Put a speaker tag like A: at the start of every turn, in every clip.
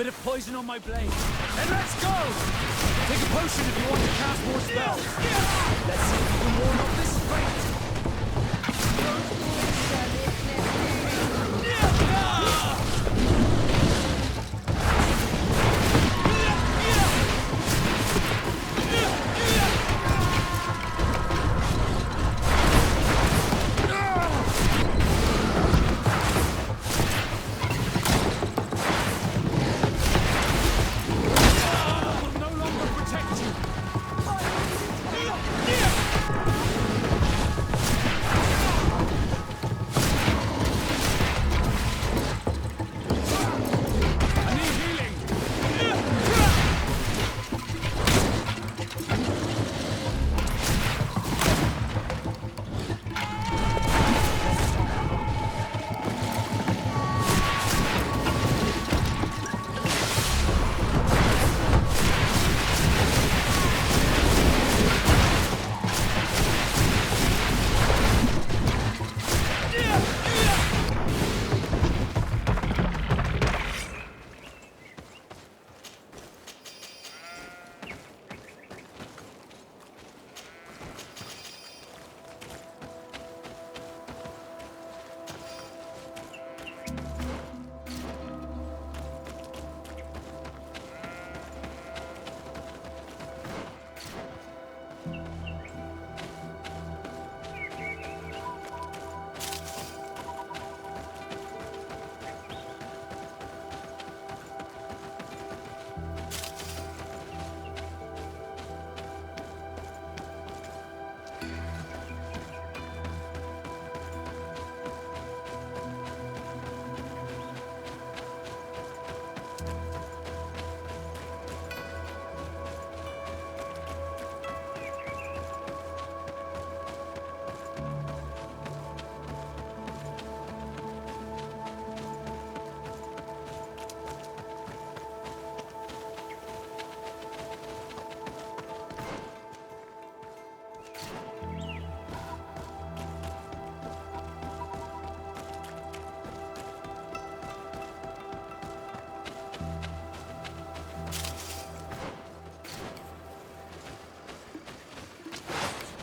A: Bit of poison on my blade. And let's go! Take a potion if you want to cast more spells. Let's see if you can ward off this fate.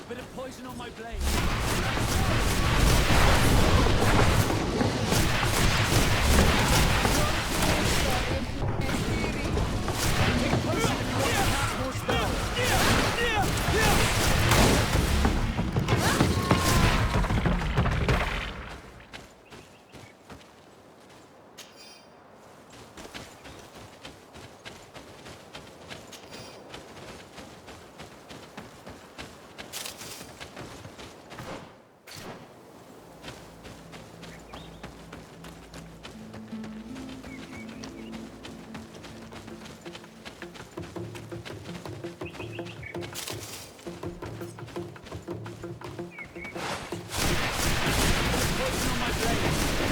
A: Bit of poison on my blade. Take a potion if you want to cast more spells.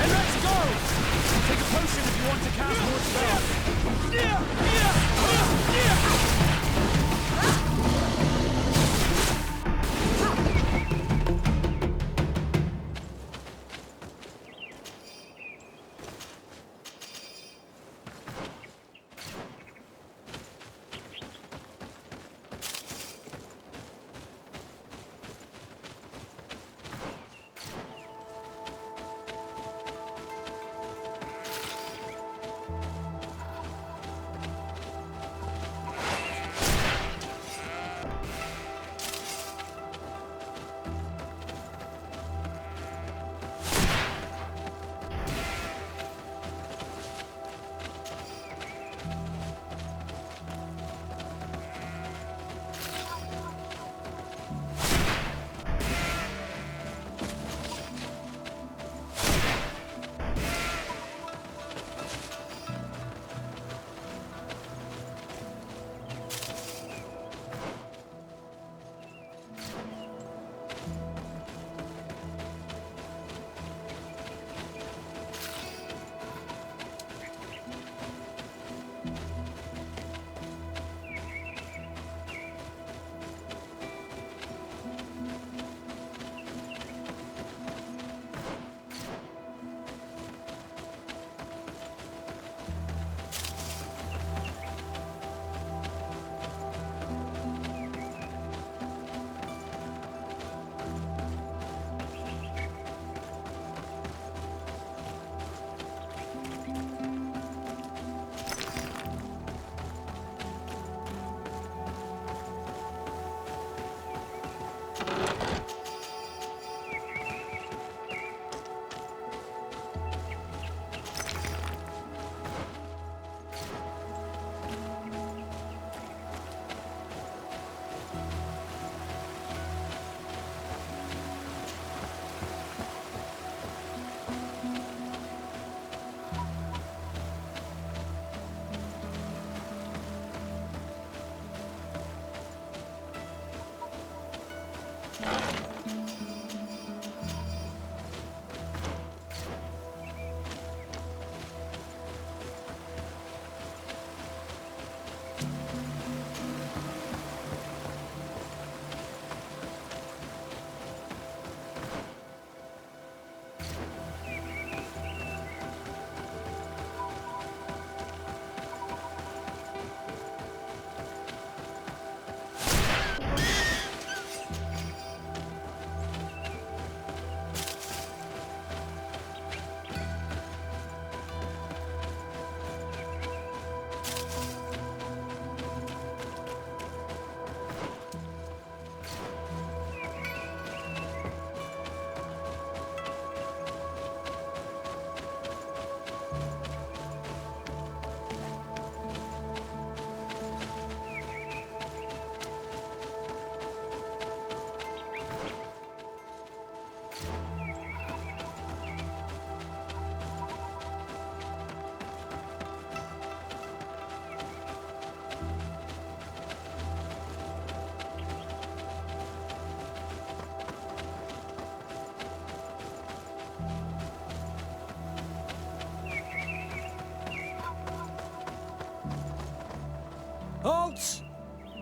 A: And let's go! Take a potion if you want to cast more spells.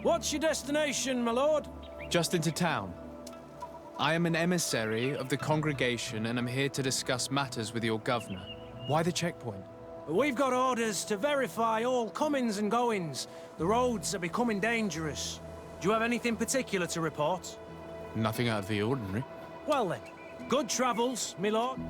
A: What's your destination, my lord?
B: Just into town. I am an emissary of the congregation and am here to discuss matters with your governor. Why the checkpoint?
A: We've got orders to verify all comings and goings. The roads are becoming dangerous. Do you have anything particular to report?
B: Nothing out of the ordinary.
A: Well then, good travels, my lord.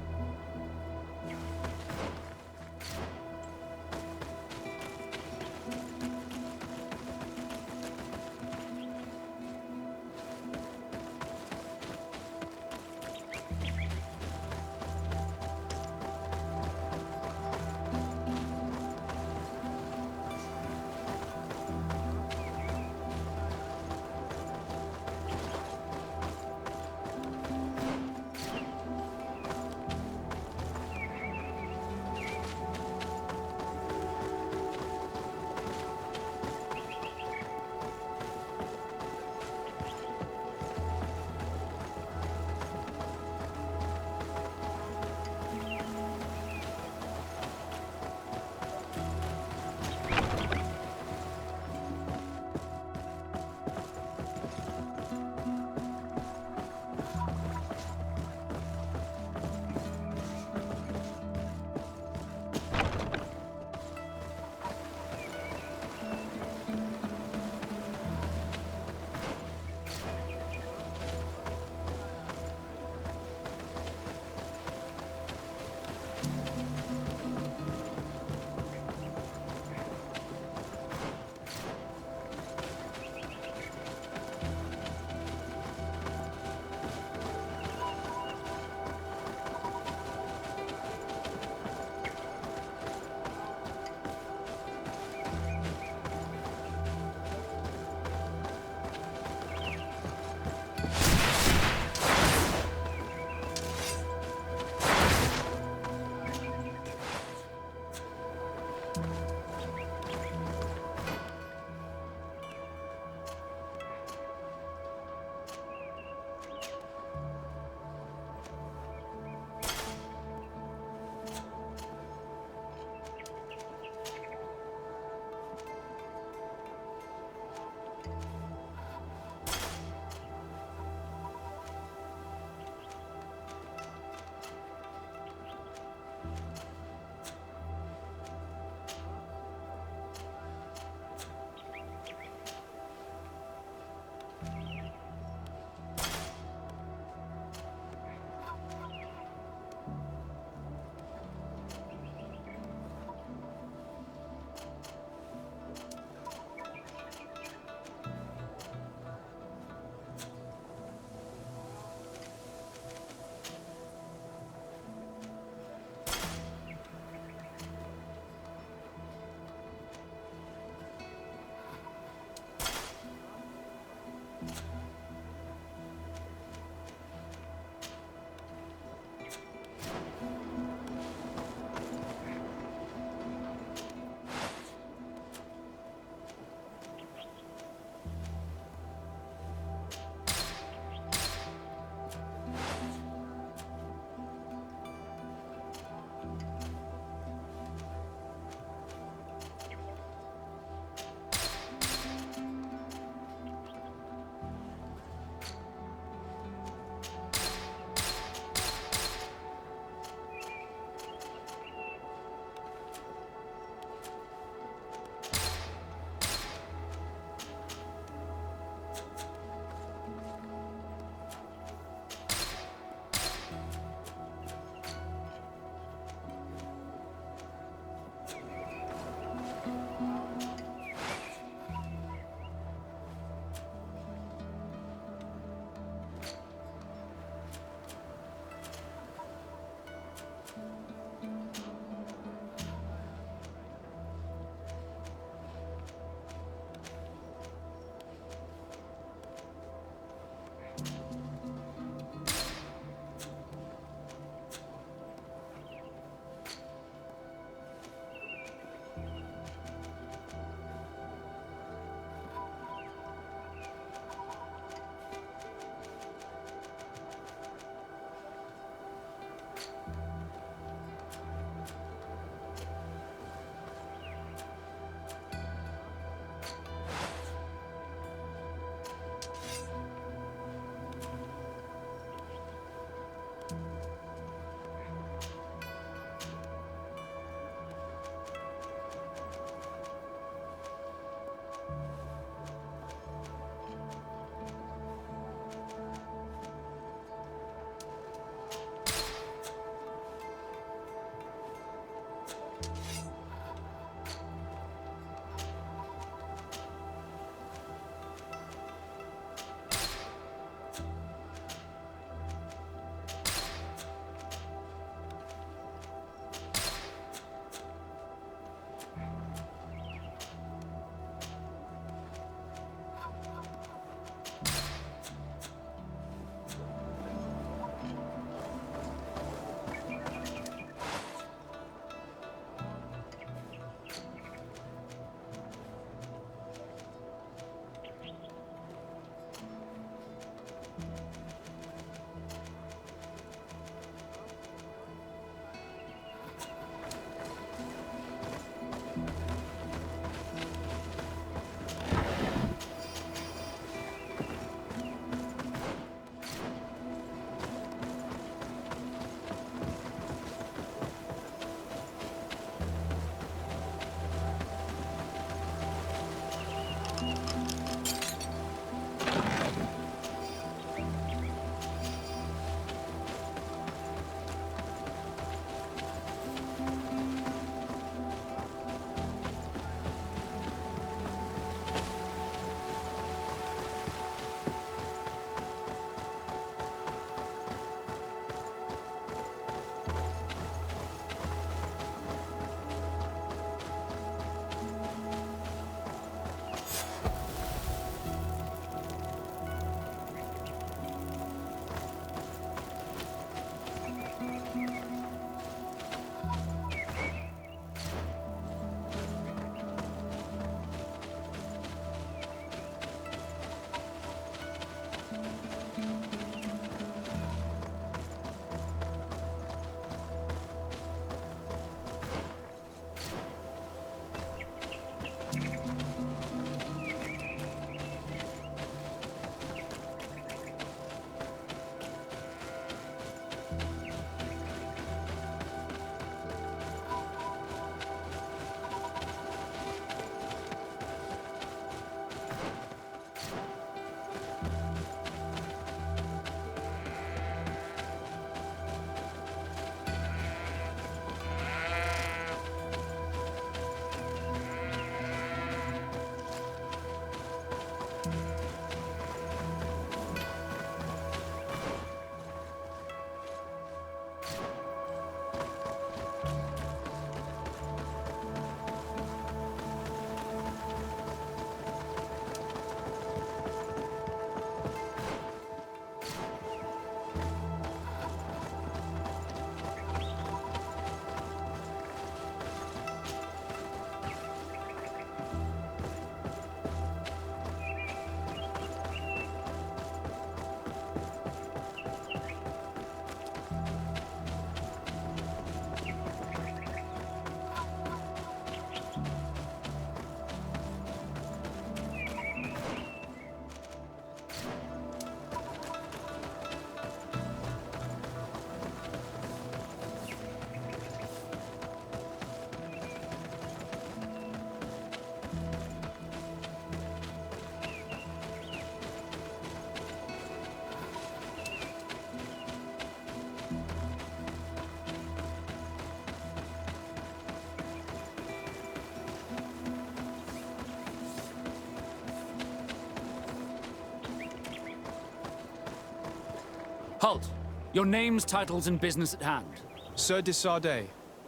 C: Halt! Your names, titles, and business at hand.
B: Sir de Sardet,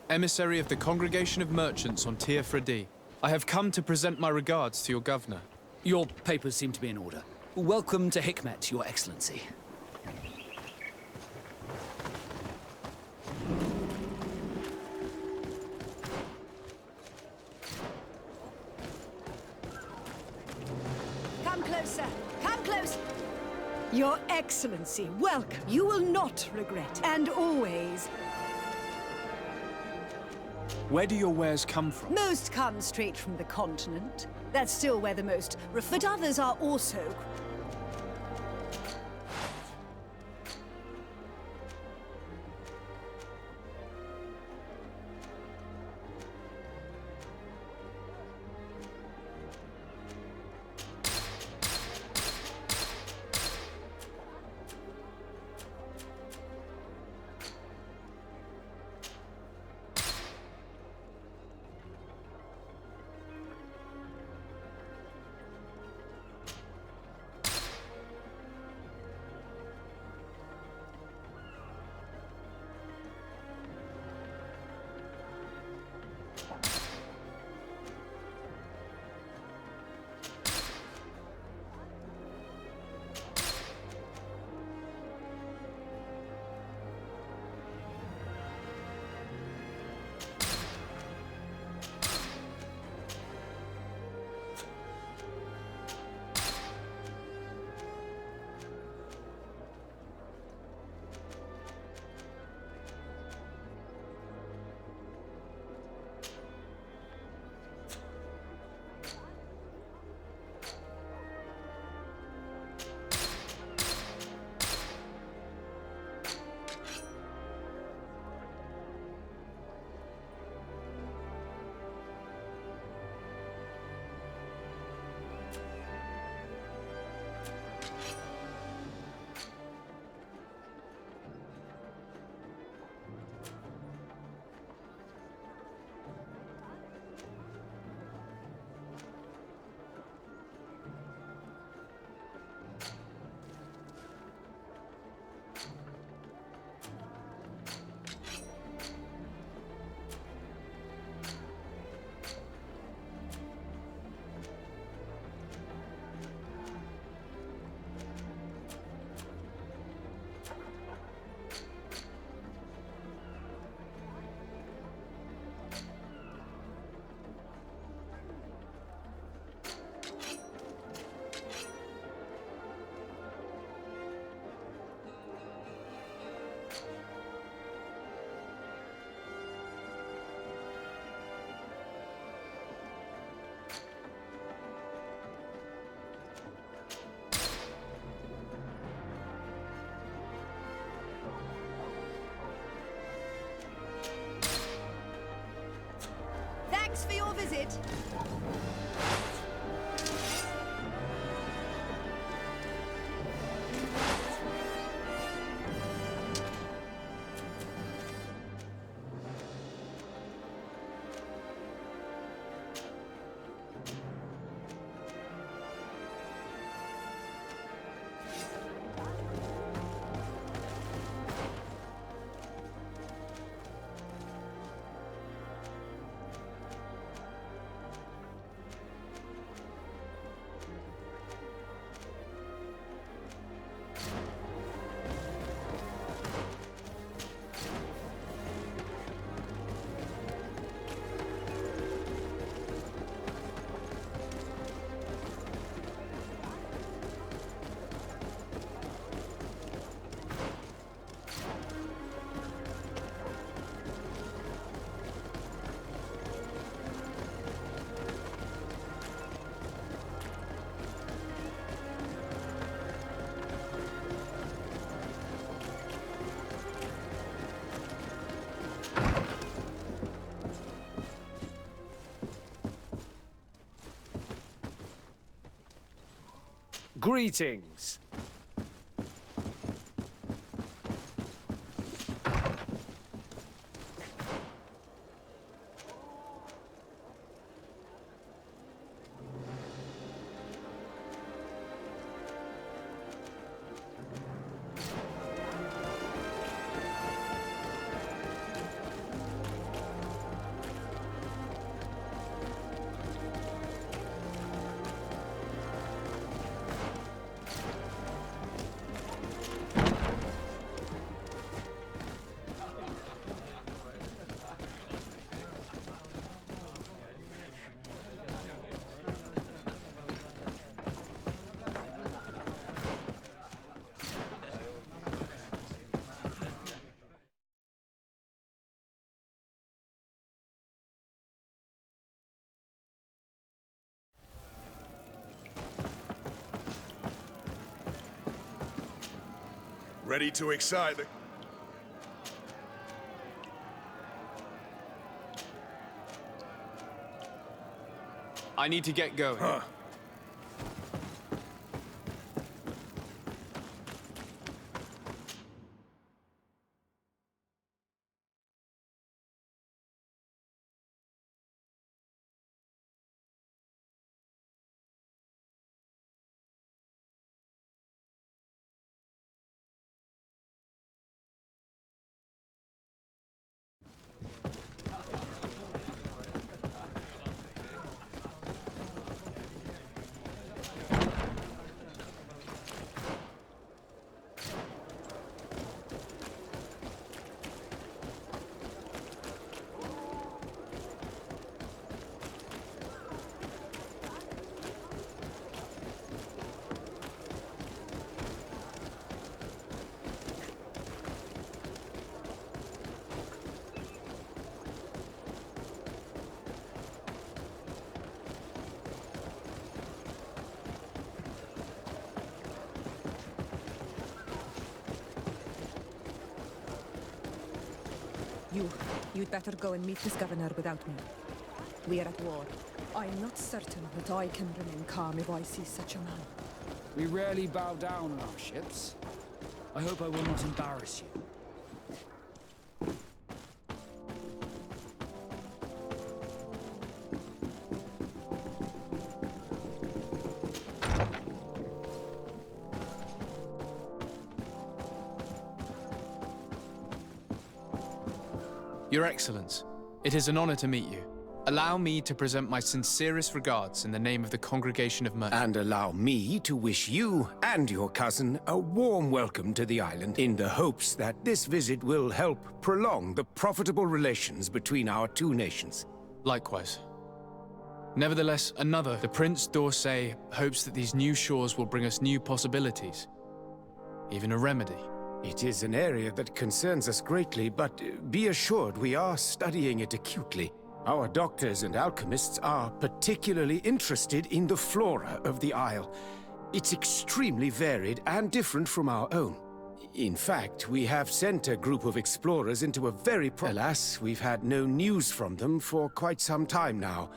B: emissary of the Congregation of Merchants on Tir Fredi. I have come to present my regards to your governor.
C: Your papers seem to be in order. Welcome to Hikmet, Your Excellency.
D: Come closer. Come close. Your Excellency, welcome. You will not regret, and always.
E: Where do your wares come from?
D: Most come straight from the continent. That's still where the most but others are also. Thanks for your visit.
A: Greetings.
F: Ready to excite the...
B: I need to get going.
F: Huh.
G: You'd better go and meet this governor without me. We are at war. I'm not certain that I can remain calm if I see such a man.
C: We rarely bow down on our ships. I hope I will not embarrass you.
B: Your Excellence, it is an honor to meet you. Allow me to present my sincerest regards in the name of the Congregation of Merchants.
H: And allow me to wish you and your cousin a warm welcome to the island, in the hopes that this visit will help prolong the profitable relations between our two nations.
B: Likewise. Nevertheless, the Prince d'Orsay, hopes that these new shores will bring us new possibilities. Even a remedy.
H: It is an area that concerns us greatly, but be assured we are studying it acutely. Our doctors and alchemists are particularly interested in the flora of the Isle. It's extremely varied and different from our own. In fact, we have sent a group of explorers into a very Alas, we've had no news from them for quite some time now.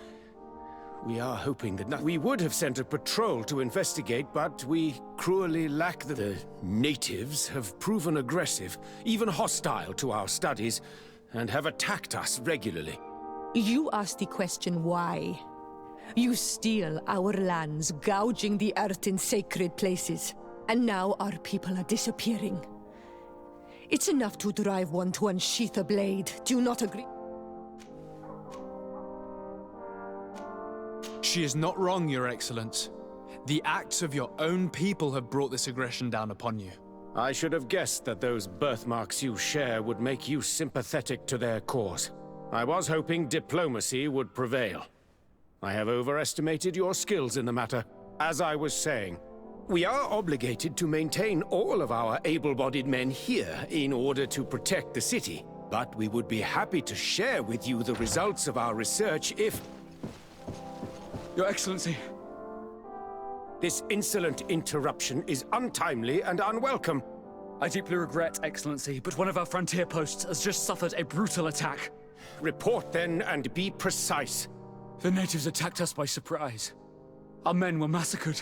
H: We are hoping that we would have sent a patrol to investigate, but we cruelly lack the natives have proven aggressive, even hostile to our studies, and have attacked us regularly.
G: You asked the question why. You steal our lands, gouging the earth in sacred places. And now our people are disappearing. It's enough to drive one to unsheath a blade. Do you not agree?
B: She is not wrong, Your Excellence. The acts of your own people have brought this aggression down upon you.
H: I should have guessed that those birthmarks you share would make you sympathetic to their cause. I was hoping diplomacy would prevail. I have overestimated your skills in the matter. As I was saying, we are obligated to maintain all of our able-bodied men here in order to protect the city. But we would be happy to share with you the results of our research if...
C: Your Excellency.
H: This insolent interruption is untimely and unwelcome.
C: I deeply regret, Excellency, but one of our frontier posts has just suffered a brutal attack.
H: Report then, and be precise.
C: The natives attacked us by surprise. Our men were massacred.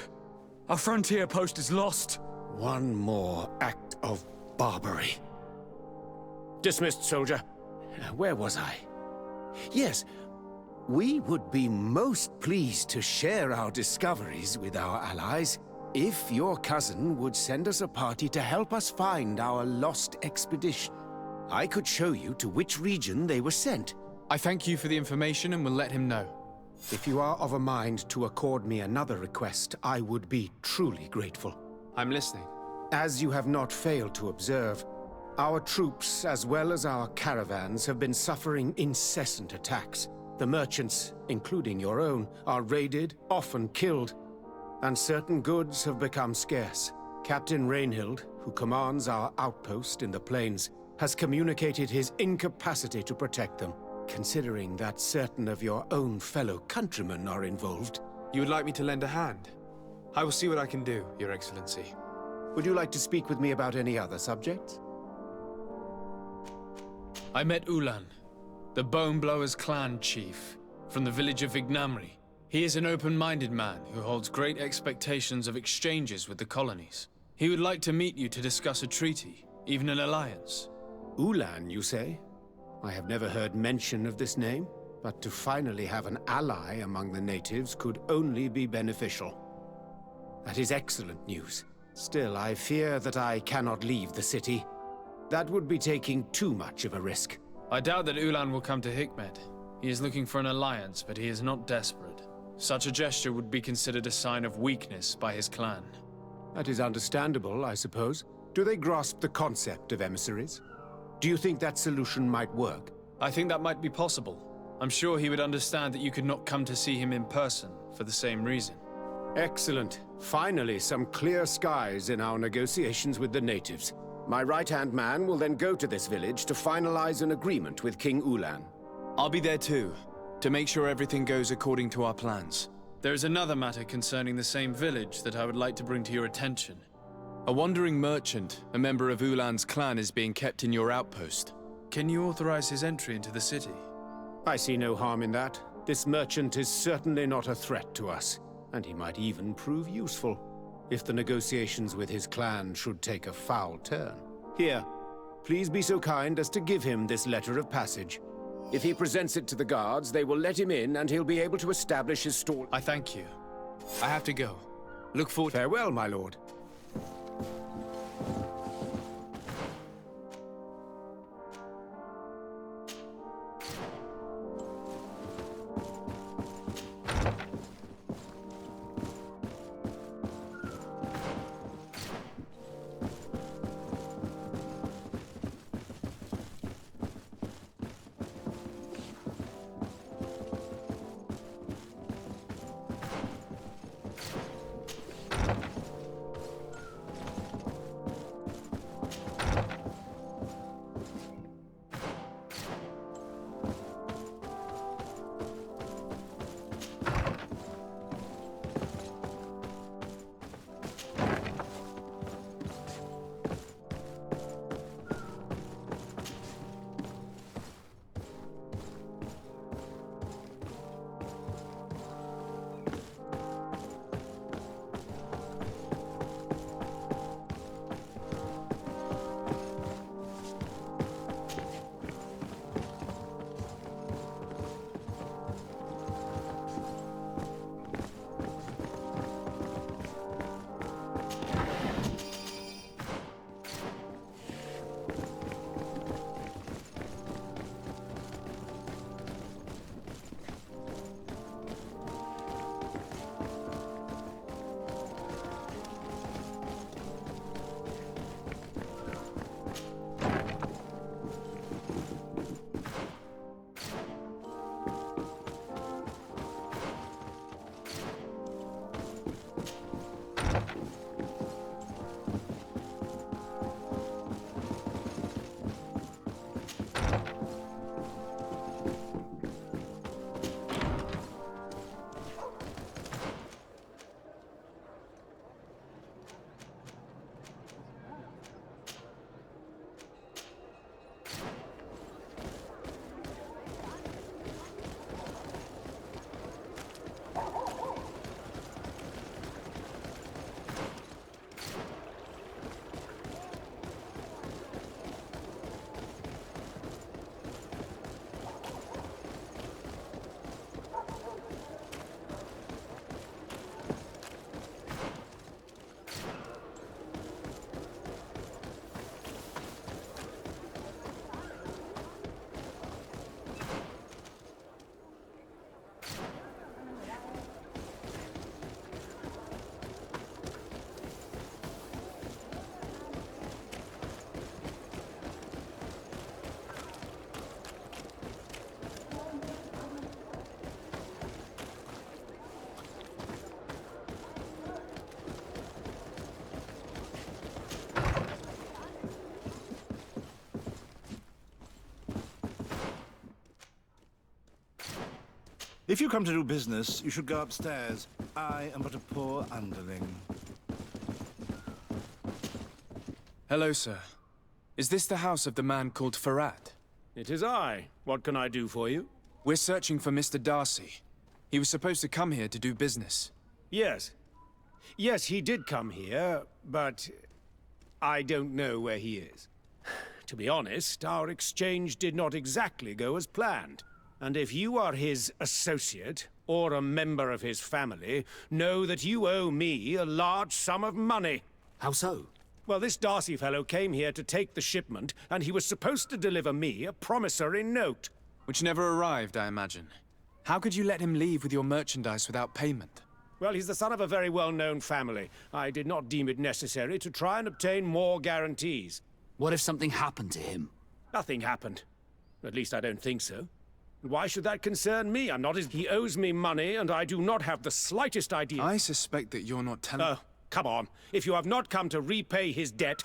C: Our frontier post is lost.
H: One more act of barbarity. Dismissed, soldier. Where was I? Yes. We would be most pleased to share our discoveries with our allies if your cousin would send us a party to help us find our lost expedition. I could show you to which region they were sent.
B: I thank you for the information and will let him know.
H: If you are of a mind to accord me another request, I would be truly grateful.
B: I'm listening.
H: As you have not failed to observe, our troops, as well as our caravans, have been suffering incessant attacks. The merchants, including your own, are raided, often killed, and certain goods have become scarce. Captain Rainhild, who commands our outpost in the plains, has communicated his incapacity to protect them. Considering that certain of your own fellow countrymen are involved.
B: You would like me to lend a hand? I will see what I can do, Your Excellency.
H: Would you like to speak with me about any other subjects?
B: I met Ulan, the Bone Blowers clan chief, from the village of Vignamri. He is an open-minded man who holds great expectations of exchanges with the colonies. He would like to meet you to discuss a treaty, even an alliance.
H: Ulan, you say? I have never heard mention of this name, but to finally have an ally among the natives could only be beneficial. That is excellent news. Still, I fear that I cannot leave the city. That would be taking too much of a risk.
B: I doubt that Ulan will come to Hikmet. He is looking for an alliance, but he is not desperate. Such a gesture would be considered a sign of weakness by his clan.
H: That is understandable, I suppose. Do they grasp the concept of emissaries? Do you think that solution might work?
B: I think that might be possible. I'm sure he would understand that you could not come to see him in person for the same reason.
H: Excellent. Finally, some clear skies in our negotiations with the natives. My right-hand man will then go to this village to finalize an agreement with King Ulan.
E: I'll be there too, to make sure everything goes according to our plans.
B: There is another matter concerning the same village that I would like to bring to your attention.
E: A wandering merchant, a member of Ulan's clan, is being kept in your outpost.
B: Can you authorize his entry into the city?
H: I see no harm in that. This merchant is certainly not a threat to us, and he might even prove useful, if the negotiations with his clan should take a foul turn. Here, please be so kind as to give him this letter of passage. If he presents it to the guards, they will let him in and he'll be able to establish his stall.
B: I thank you. I have to go. Look forward.
H: Farewell, my lord.
F: If you come to do business, you should go upstairs. I am but a poor underling.
E: Hello, sir. Is this the house of the man called Farad?
H: It is I. What can I do for you?
E: We're searching for Mr. Darcy. He was supposed to come here to do business.
H: Yes. Yes, he did come here, but I don't know where he is. To be honest, our exchange did not exactly go as planned. And if you are his associate, or a member of his family, know that you owe me a large sum of money.
C: How so?
H: Well, this Darcy fellow came here to take the shipment, and he was supposed to deliver me a promissory note.
E: Which never arrived, I imagine. How could you let him leave with your merchandise without payment?
H: Well, he's the son of a very well-known family. I did not deem it necessary to try and obtain more guarantees.
C: What if something happened to him?
H: Nothing happened. At least I don't think so. Why should that concern me? I'm not his... He owes me money, and I do not have the slightest idea...
E: I suspect that you're not telling...
H: Oh, come on. If you have not come to repay his debt...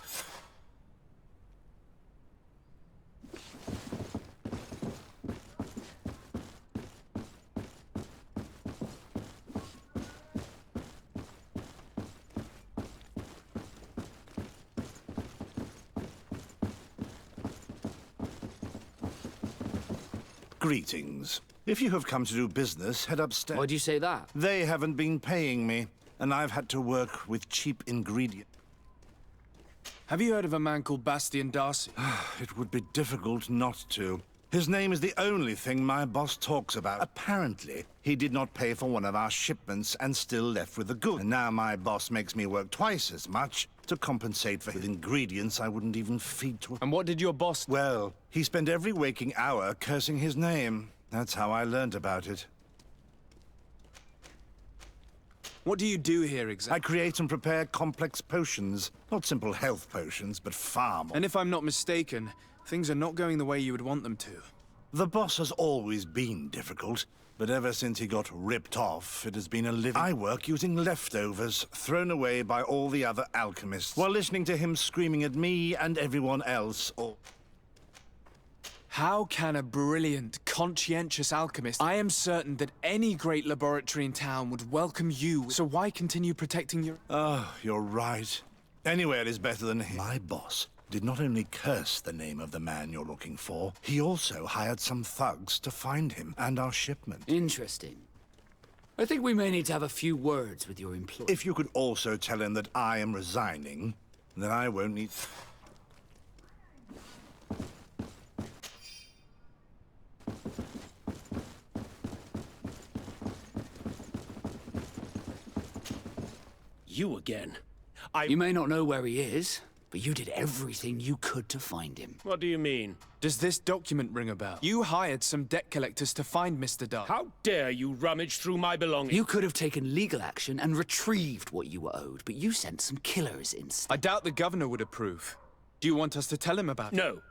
F: Greetings. If you have come to do business, head upstairs.
C: Why'd you say that?
F: They haven't been paying me, and I've had to work with cheap ingredients.
E: Have you heard of a man called Bastian Darcy?
F: It would be difficult not to. His name is the only thing my boss talks about. Apparently, he did not pay for one of our shipments and still left with the goods. And now my boss makes me work twice as much to compensate for his ingredients I wouldn't even feed to.
E: And what did your boss...
F: Well, he spent every waking hour cursing his name. That's how I learned about it.
E: What do you do here exactly?
F: I create and prepare complex potions. Not simple health potions, but far more.
E: And if I'm not mistaken, things are not going the way you would want them to.
F: The boss has always been difficult, but ever since he got ripped off, it has been a living... I work using leftovers, thrown away by all the other alchemists, while listening to him screaming at me and everyone else, or...
E: How can a brilliant, conscientious alchemist... I am certain that any great laboratory in town would welcome you, so why continue protecting your...
F: Oh, you're right. Anywhere is better than him. My boss did not only curse the name of the man you're looking for, he also hired some thugs to find him and our shipment.
C: Interesting. I think we may need to have a few words with your employer.
F: If you could also tell him that I am resigning, then I won't need...
H: You again.
C: You may not know where he is, but you did everything you could to find him.
H: What do you mean?
E: Does this document ring a bell? You hired some debt collectors to find Mr. Darcy.
H: How dare you rummage through my belongings?
C: You could have taken legal action and retrieved what you were owed, but you sent some killers instead.
E: I doubt the governor would approve. Do you want us to tell him about it?
H: No.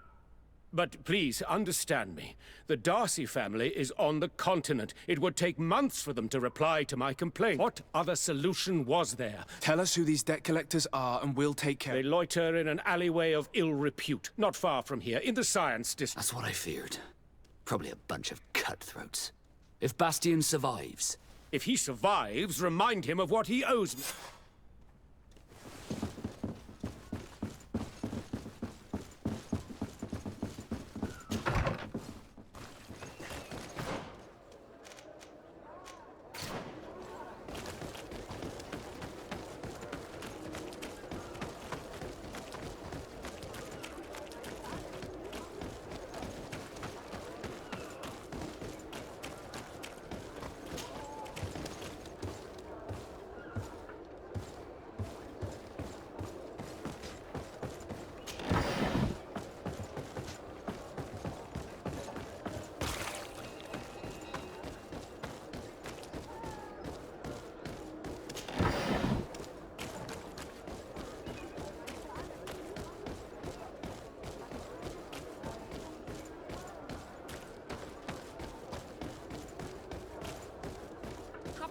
H: But please, understand me. The Darcy family is on the continent. It would take months for them to reply to my complaint. What other solution was there?
E: Tell us who these debt collectors are, and we'll take care.
H: They loiter in an alleyway of ill repute, not far from here, in the science district.
C: That's what I feared. Probably a bunch of cutthroats. If Bastian survives...
H: If he survives, remind him of what he owes me.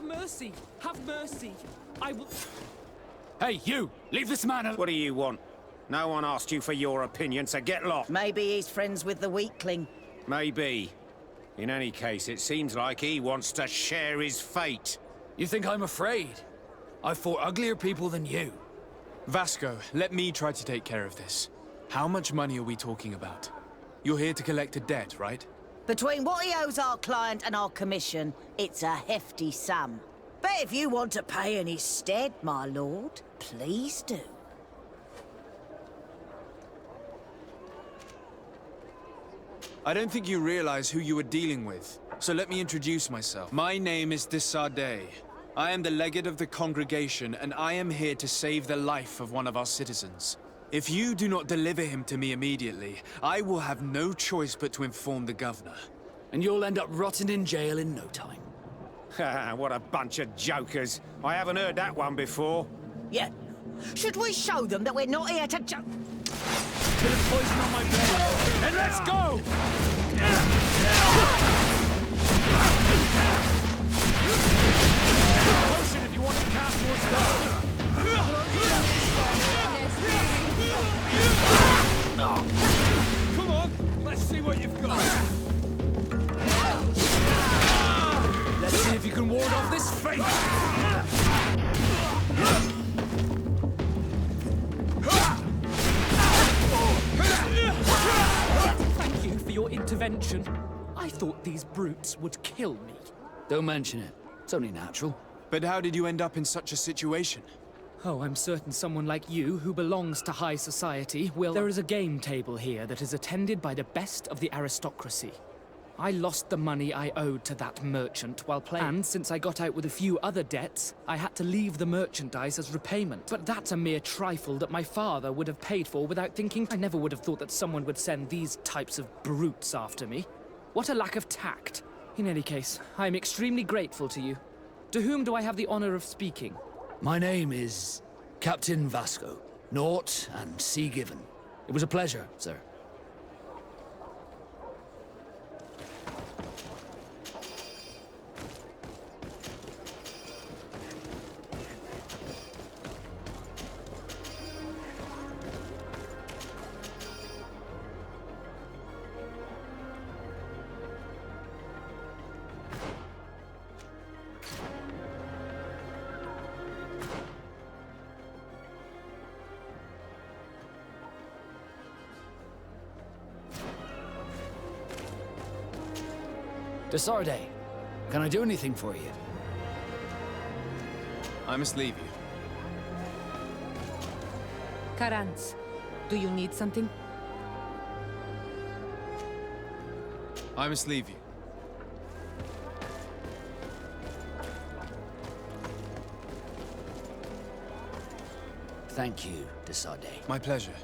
I: Mercy! Have mercy! I will...
C: Hey, you! Leave this man alone!
J: What do you want? No one asked you for your opinion, so get lost.
K: Maybe he's friends with the weakling.
J: Maybe. In any case, it seems like he wants to share his fate.
C: You think I'm afraid? I fought uglier people than you.
E: Vasco, let me try to take care of this. How much money are we talking about? You're here to collect a debt, right?
K: Between what he owes our client and our commission, it's a hefty sum. But if you want to pay in his stead, my lord, please do.
E: I don't think you realize who you are dealing with, so let me introduce myself. My name is Desardet. I am the legate of the congregation, and I am here to save the life of one of our citizens. If you do not deliver him to me immediately, I will have no choice but to inform the governor.
C: And you'll end up rotting in jail in no time.
J: Ha! What a bunch of jokers. I haven't heard that one before.
K: Yeah. Should we show them that we're not here to joke?
C: Bit of poison on my blade, and let's go! Potion if you want to cast more spells. Come on, let's see what you've got. Let's see if you can ward off this fate.
I: Thank you for your intervention. I thought these brutes would kill me.
C: Don't mention it. It's only natural.
E: But how did you end up in such a situation?
I: Oh, I'm certain someone like you, who belongs to high society, will... There is a game table here that is attended by the best of the aristocracy. I lost the money I owed to that merchant while playing, and since I got out with a few other debts, I had to leave the merchandise as repayment. But that's a mere trifle that my father would have paid for without thinking. I never would have thought that someone would send these types of brutes after me. What a lack of tact. In any case, I am extremely grateful to you. To whom do I have the honor of speaking?
C: My name is Captain Vasco. Naught and Sea Given. It was a pleasure, sir. Desardet, can I do anything for you?
E: I must leave you.
G: Karans, do you need something?
E: I must leave you.
C: Thank you, Desardet.
E: My pleasure.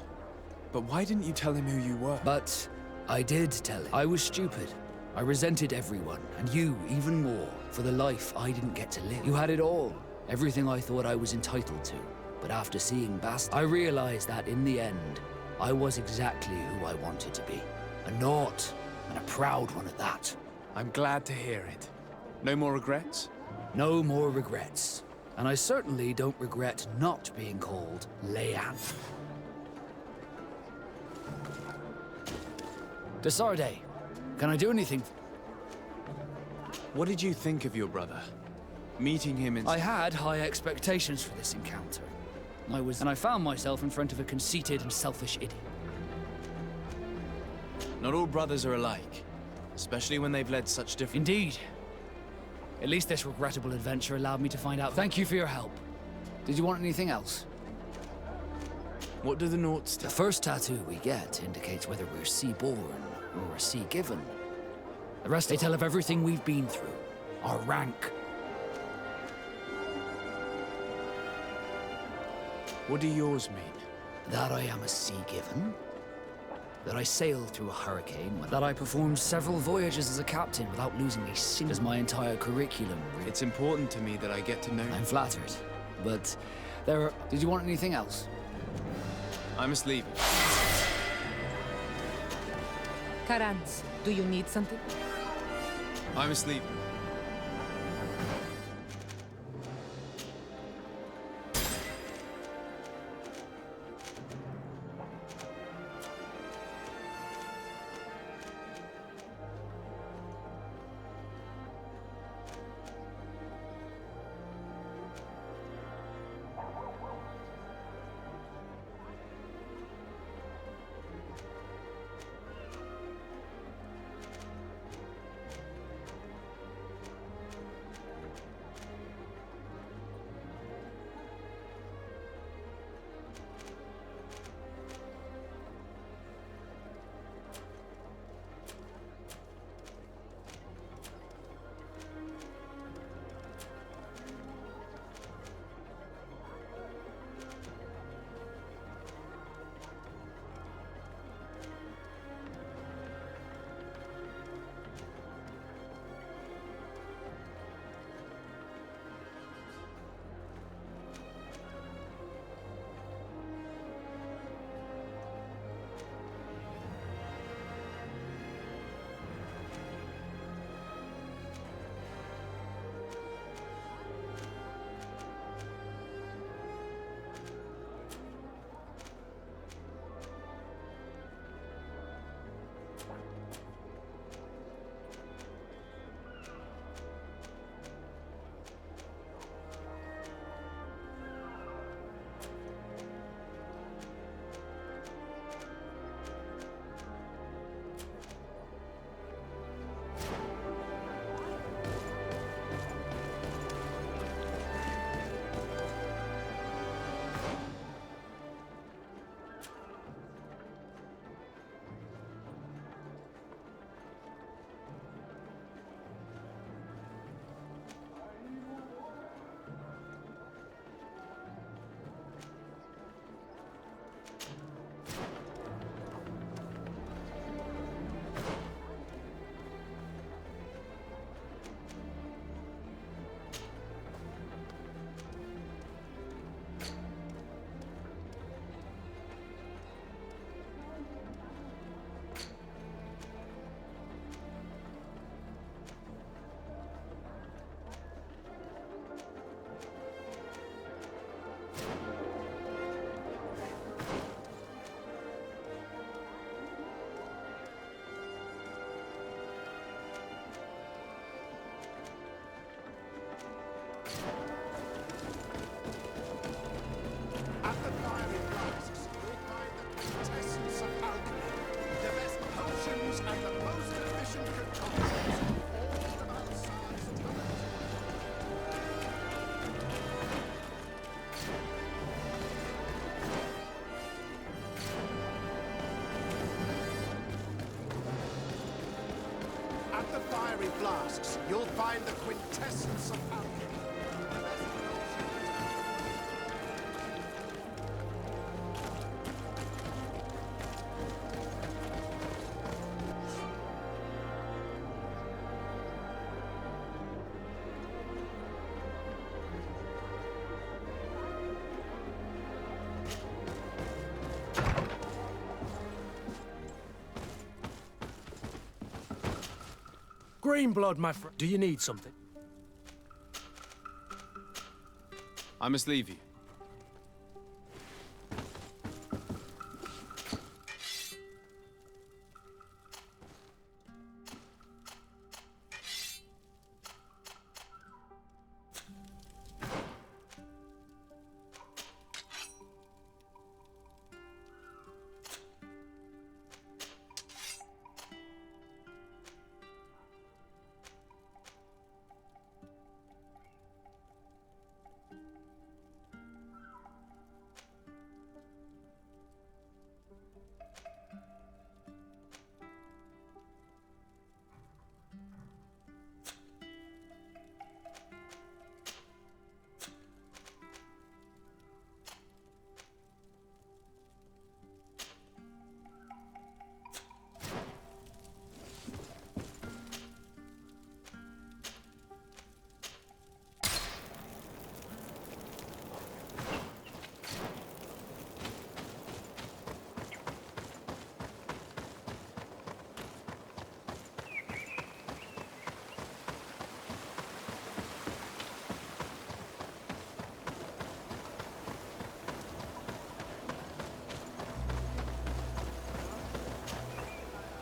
E: But why didn't you tell him who you were?
C: But I did tell him. I was stupid. I resented everyone, and you even more, for the life I didn't get to live. You had it all, everything I thought I was entitled to. But after seeing Bast, I realized that in the end, I was exactly who I wanted to be. A naught, and a proud one at that.
E: I'm glad to hear it. No more regrets?
C: No more regrets. And I certainly don't regret not being called Leanne. Desardet, can I do anything?
E: What did you think of your brother? Meeting him in...
C: I had high expectations for this encounter. And I found myself in front of a conceited and selfish idiot.
E: Not all brothers are alike, especially when they've led such different...
C: Indeed. At least this regrettable adventure allowed me to find out. Thank you for your help. Did you want anything else?
E: What do the Naughts
C: The first tattoo we get indicates whether we're sea-born or sea-given. The rest, they tell of everything we've been through. Our rank.
E: What do yours mean?
C: That I am a sea-given. That I sailed through a hurricane. That I performed several voyages as a captain without losing a single... As my entire curriculum.
E: It's important to me that I get to know...
C: I'm flattered. But there are... Did you want anything else?
E: I must leave you.
G: Karans, do you need something?
E: I must leave you.
L: of the fiery flasks, you'll find the quintessence of alchemy.
A: Green blood, my friend. Do you need something?
E: I must leave you.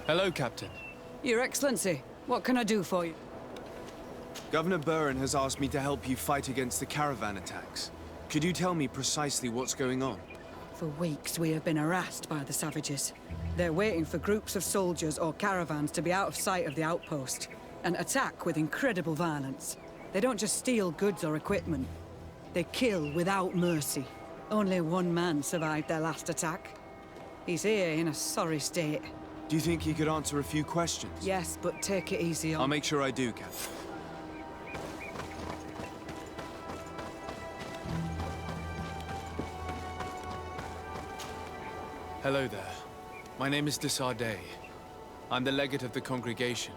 E: Hello, Captain.
M: Your Excellency, what can I do for you?
E: Governor Buren has asked me to help you fight against the caravan attacks. Could you tell me precisely what's going on?
M: For weeks, we have been harassed by the savages. They're waiting for groups of soldiers or caravans to be out of sight of the outpost and attack with incredible violence. They don't just steal goods or equipment. They kill without mercy. Only one man survived their last attack. He's here in a sorry state.
E: Do you think you could answer a few questions?
M: Yes, but take it easy on...
E: I'll make sure I do, Captain. Hello there. My name is Desardet. I'm the legate of the congregation.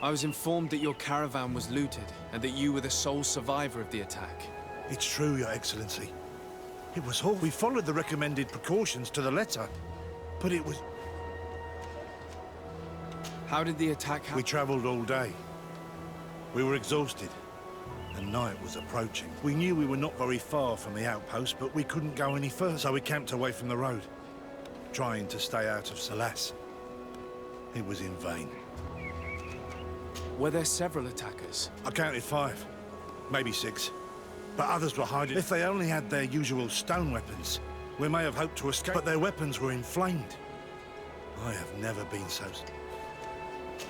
E: I was informed that your caravan was looted, and that you were the sole survivor of the attack.
F: It's true, Your Excellency. It was all... We followed the recommended precautions to the letter, but it was...
E: How did the attack happen?
F: We traveled all day. We were exhausted, and night was approaching. We knew we were not very far from the outpost, but we couldn't go any further, so we camped away from the road, trying to stay out of Salas. It was in vain.
E: Were there several attackers?
F: I counted 5, maybe 6. But others were hiding. If they only had their usual stone weapons, we may have hoped to escape, but their weapons were inflamed. I have never been so...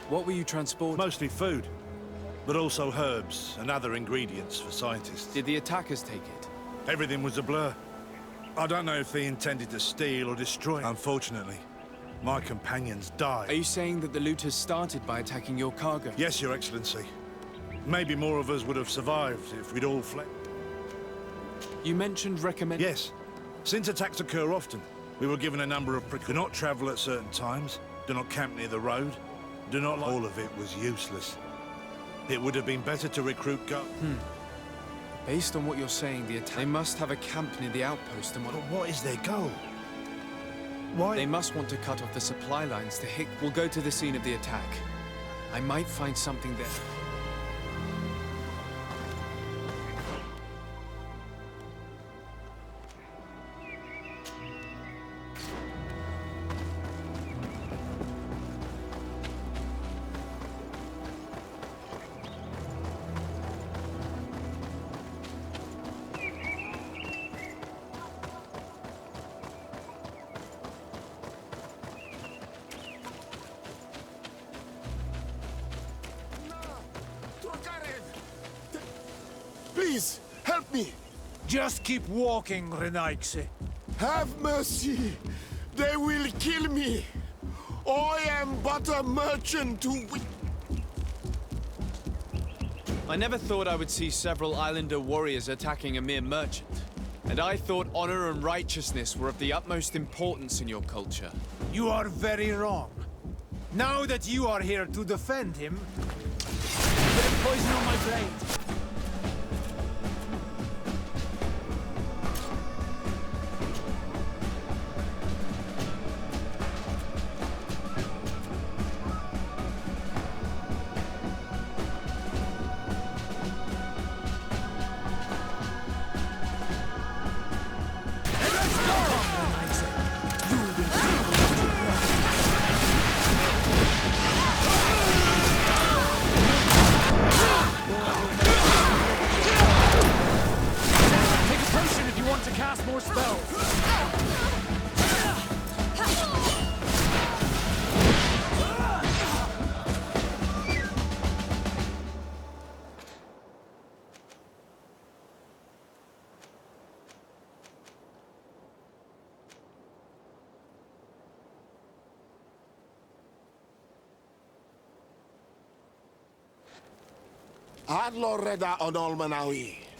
E: What were you transporting?
F: Mostly food, but also herbs and other ingredients for scientists.
E: Did the attackers take it?
F: Everything was a blur. I don't know if they intended to steal or destroy. Unfortunately, my companions died.
E: Are you saying that the looters started by attacking your cargo?
F: Yes, Your Excellency. Maybe more of us would have survived if we'd all fled.
E: You mentioned recommend...
F: Yes. Since attacks occur often, we were given a number of precautions. Do not travel at certain times. Do not camp near the road. Do not... All of it was useless. It would have been better to recruit
E: Based on what you're saying, they must have a camp near the outpost and...
F: But what is their goal? Why?
E: They must want to cut off the supply lines to Hick. We'll go to the scene of the attack. I might find something there.
L: Please, help me!
A: Just keep walking, Renaiksi.
L: Have mercy! They will kill me! I am but a merchant who...
E: I never thought I would see several islander warriors attacking a mere merchant. And I thought honor and righteousness were of the utmost importance in your culture.
L: You are very wrong. Now that you are here to defend him... Put poison on my blade.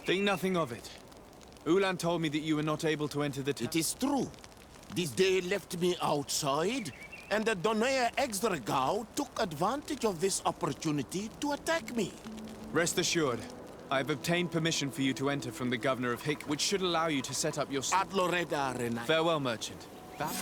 E: Think nothing of it. Ulan told me that you were not able to enter the town.
N: It is true. This day left me outside, and the Donea Exdragao took advantage of this opportunity to attack me.
E: Rest assured, I have obtained permission for you to enter from the governor of Hick, which should allow you to set up your... Farewell, merchant. Back.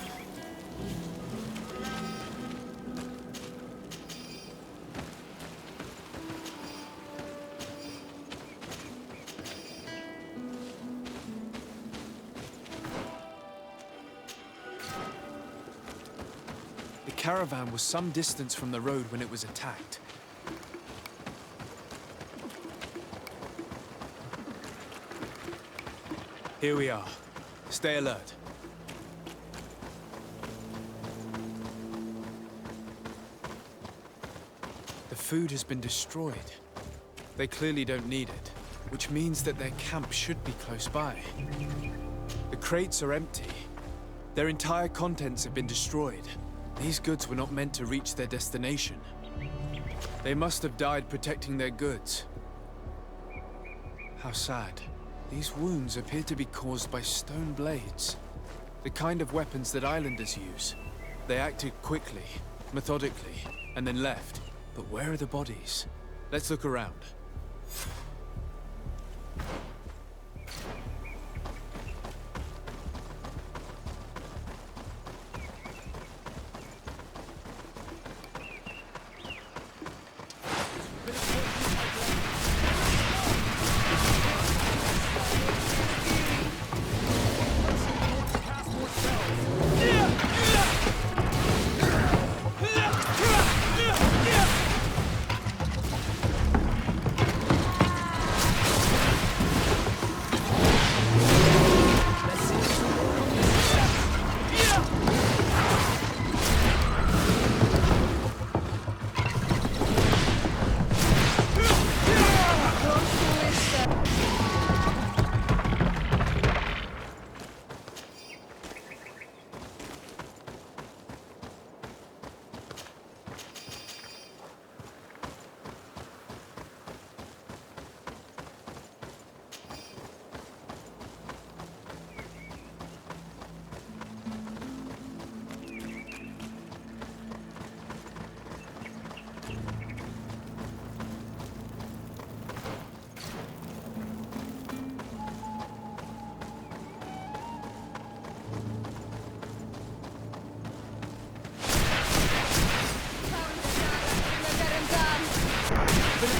E: The caravan was some distance from the road when it was attacked. Here we are. Stay alert. The food has been destroyed. They clearly don't need it, which means that their camp should be close by. The crates are empty. Their entire contents have been destroyed. These goods were not meant to reach their destination. They must have died protecting their goods. How sad. These wounds appear to be caused by stone blades. The kind of weapons that islanders use. They acted quickly, methodically, and then left. But where are the bodies? Let's look around.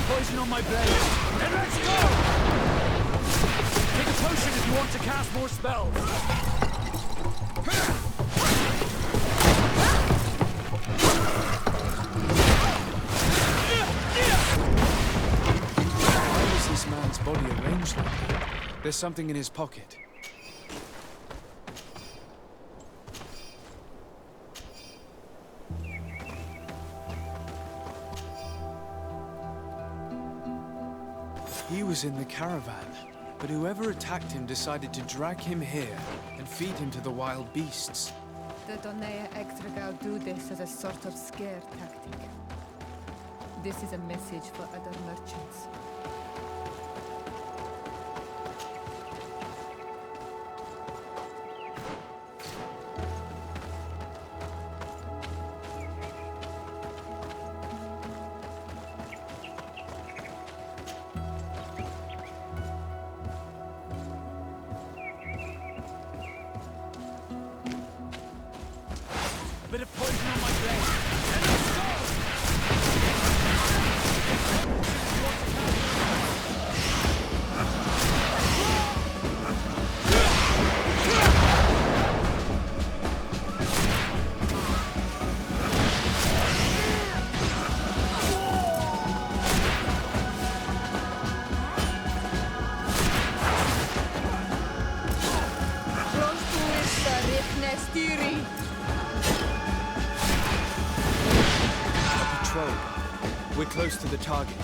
A: Poison on my blade. Then let's go! Take a potion if you want to cast more spells.
E: Why is this man's body arranged like that? There's something in his pocket. He was in the caravan, but whoever attacked him decided to drag him here and feed him to the wild beasts.
G: The Donea Extragal do this as a sort of scare tactic. This is a message for other merchants.
L: A bit of poison on my blade.
E: Patrol. We're close to the target.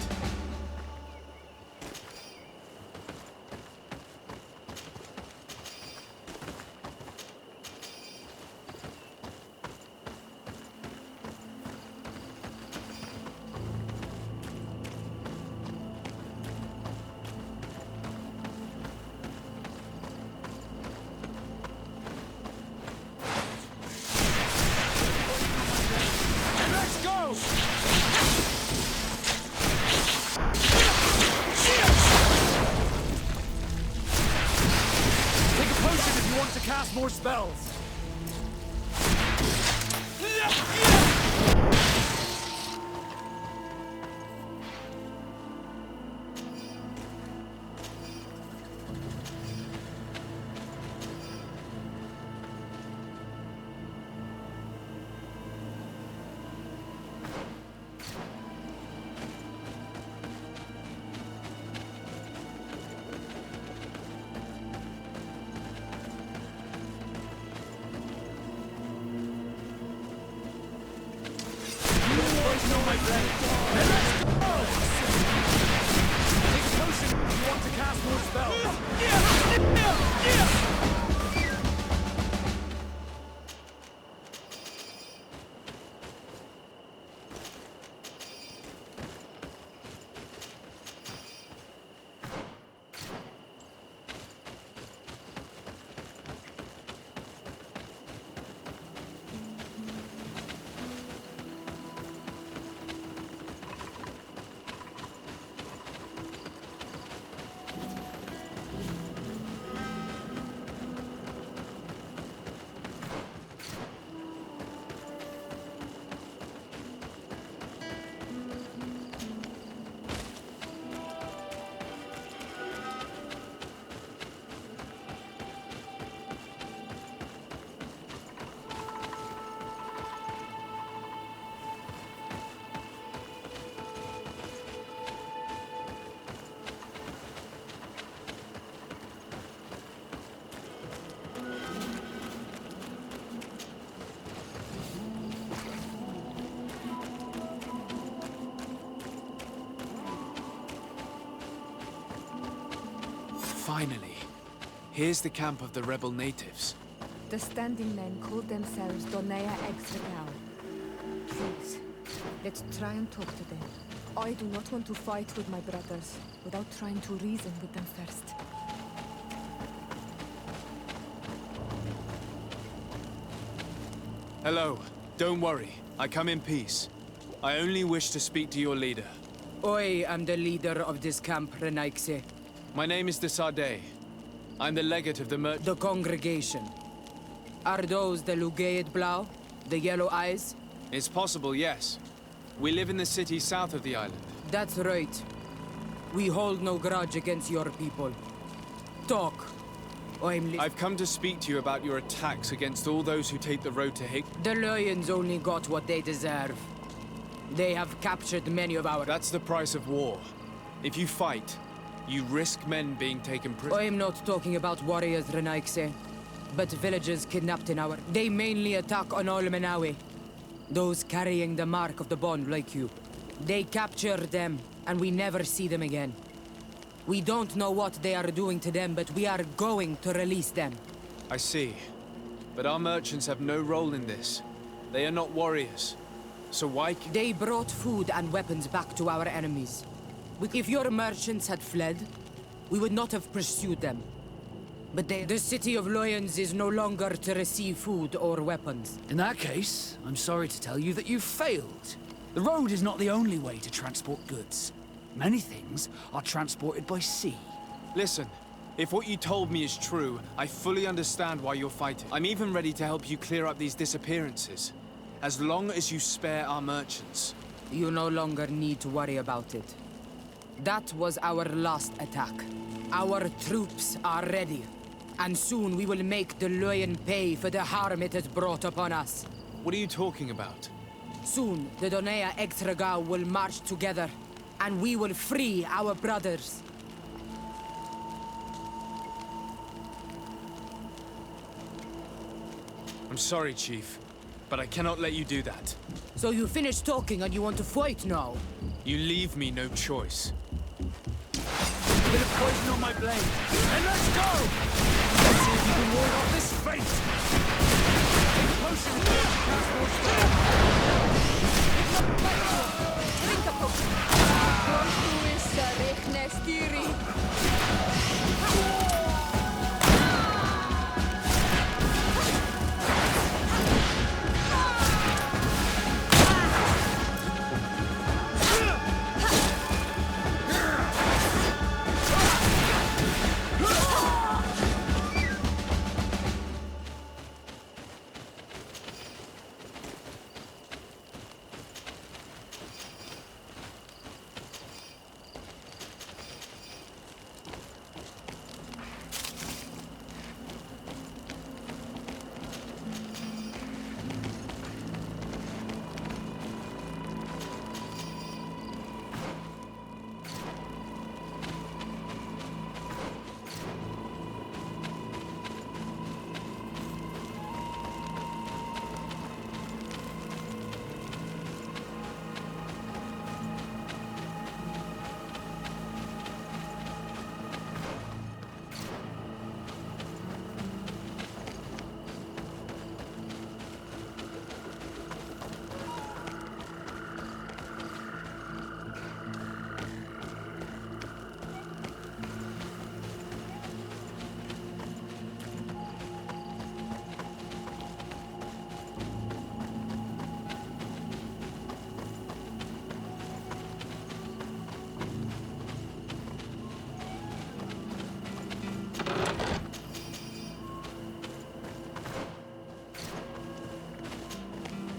L: Cast more spells! On my blade. Then let's go! Take a potion if you want to cast more spells.
E: Finally. Here's the camp of the rebel natives.
G: The standing men call themselves Donea Exregao. Please, let's try and talk to them. I do not want to fight with my brothers without trying to reason with them first.
E: Hello. Don't worry. I come in peace. I only wish to speak to your leader.
O: I am the leader of this camp, Renaikse.
E: My name is Desarde. I'm the legate of the
O: The congregation. Are those the Lugaid Blau? The yellow eyes?
E: It's possible, yes. We live in the city south of the island.
O: That's right. We hold no grudge against your people. Talk.
E: I've come to speak to you about your attacks against all those who take the road to Hig.
O: The Lions only got what they deserve. They have captured many of our...
E: That's the price of war. If you fight, you risk men being taken prisoner.
O: I'm not talking about warriors, Renaikse, but villagers kidnapped in our... They mainly attack on Olmenawe. Those carrying the mark of the bond like you. They capture them, and we never see them again. We don't know what they are doing to them, but we are going to release them.
E: I see. But our merchants have no role in this. They are not warriors. So why...
O: They brought food and weapons back to our enemies. If your merchants had fled, we would not have pursued them. But the city of Loyans is no longer to receive food or weapons.
C: In that case, I'm sorry to tell you that you've failed. The road is not the only way to transport goods. Many things are transported by sea.
E: Listen, if what you told me is true, I fully understand why you're fighting. I'm even ready to help you clear up these disappearances. as long as you spare our merchants.
O: You no longer need to worry about it. That was our last attack. Our troops are ready. And soon we will make the Loyen pay for the harm it has brought upon us.
E: What are you talking about?
O: Soon, the Donea Extragao will march together, and we will free our brothers.
E: I'm sorry, Chief, but I cannot let you do that.
O: So you finished talking and you want to fight now?
E: You leave me no choice.
A: A bit of poison on my blade. And let's go! Let's see if you can ward off this fate! Take potion towards the castle spell!
G: Drink a potion. Contuissa rechnestiri.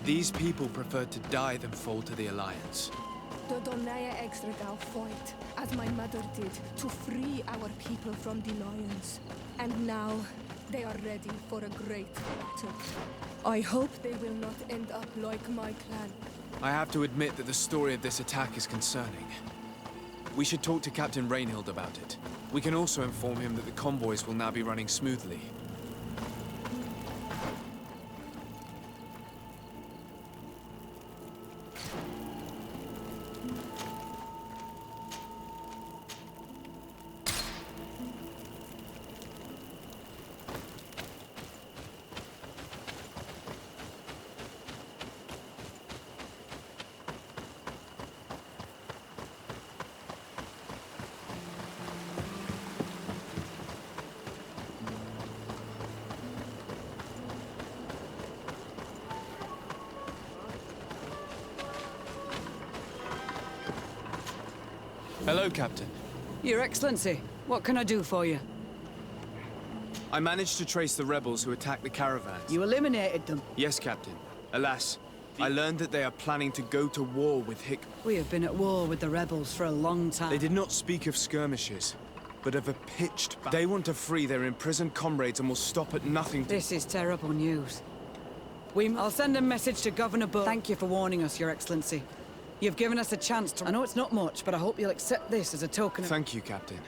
E: These people preferred to die than fall to the Alliance.
G: The Donaya Extragao fought, as my mother did, to free our people from the lions. And now, they are ready for a great battle. I hope they will not end up like my clan.
E: I have to admit that the story of this attack is concerning. We should talk to Captain Rainhild about it. We can also inform him that the convoys will now be running smoothly. Hello, Captain.
M: Your Excellency, what can I do for you?
E: I managed to trace the rebels who attacked the caravans.
M: You eliminated them?
E: Yes, Captain. Alas, I learned that they are planning to go to war with Hick.
M: We have been at war with the rebels for a long time.
E: They did not speak of skirmishes, but of a pitched battle. They want to free their imprisoned comrades and will stop at nothing to...
M: This is terrible news. I'll send a message to Governor Bull. Thank you for warning us, Your Excellency. You've given us a chance to... I know it's not much, but I hope you'll accept this as a token of...
E: Thank you, Captain.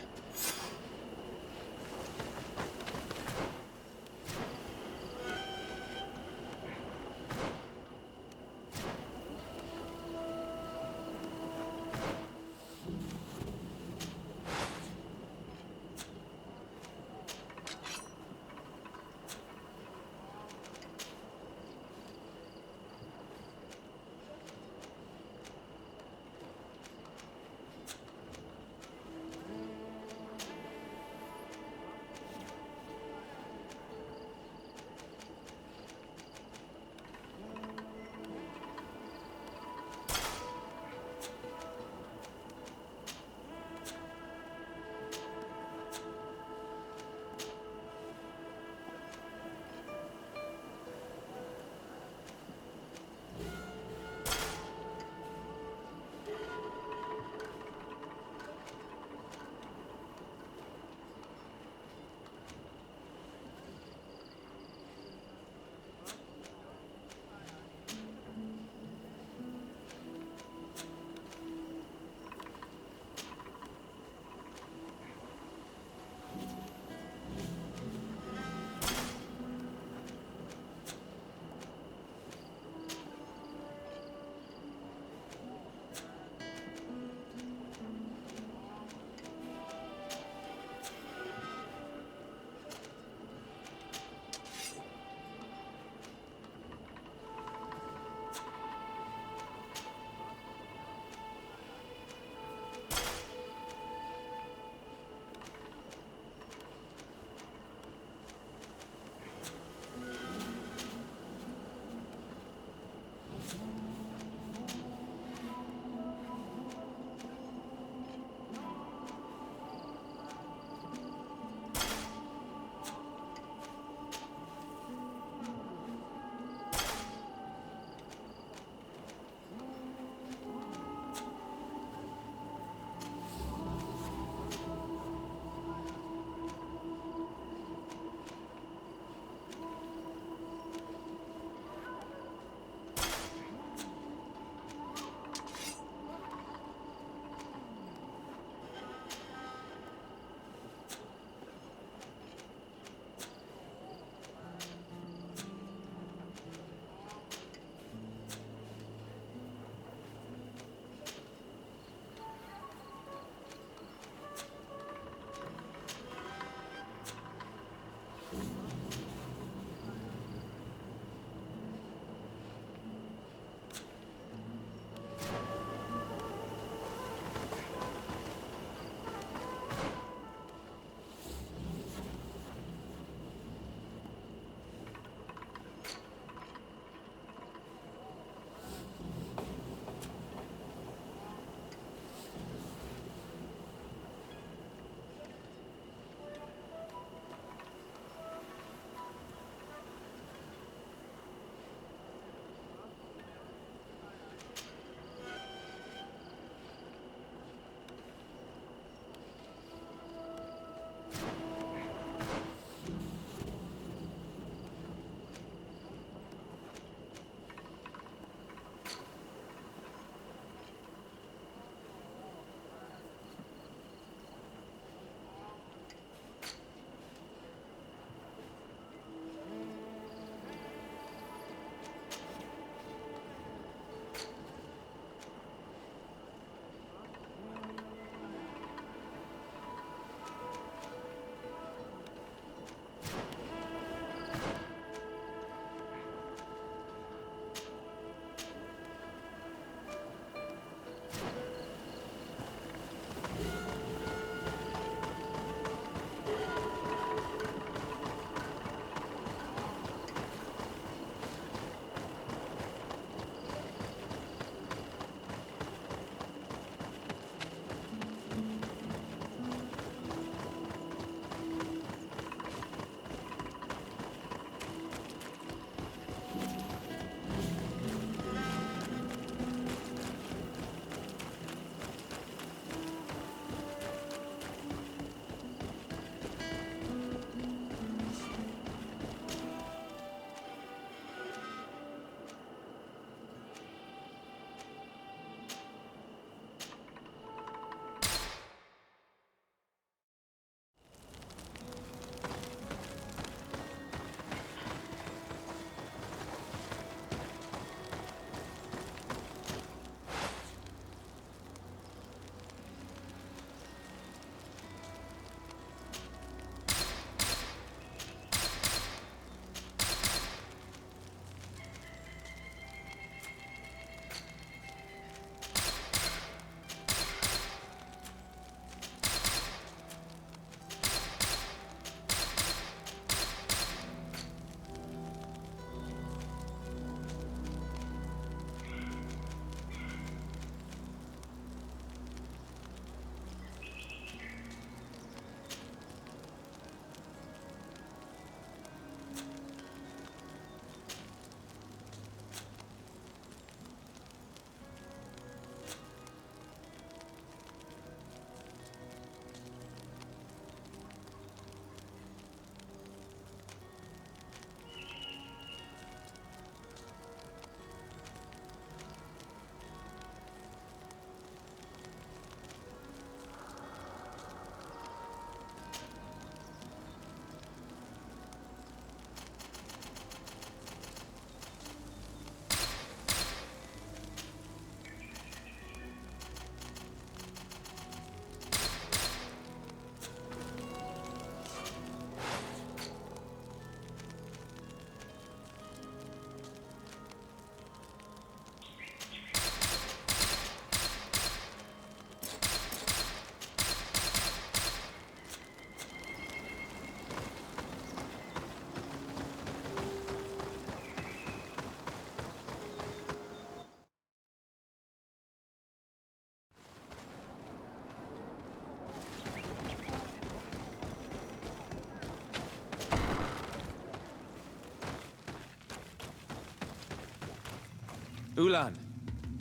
E: Ulan,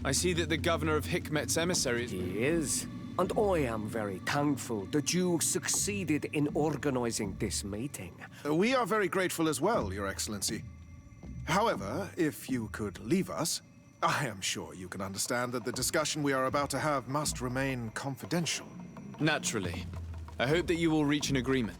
E: I see that the governor of Hikmet's emissaries...
P: He is. And I am very thankful that you succeeded in organizing this meeting.
Q: We are very grateful as well, Your Excellency. However, if you could leave us, I am sure you can understand that the discussion we are about to have must remain confidential.
E: Naturally. I hope that you will reach an agreement.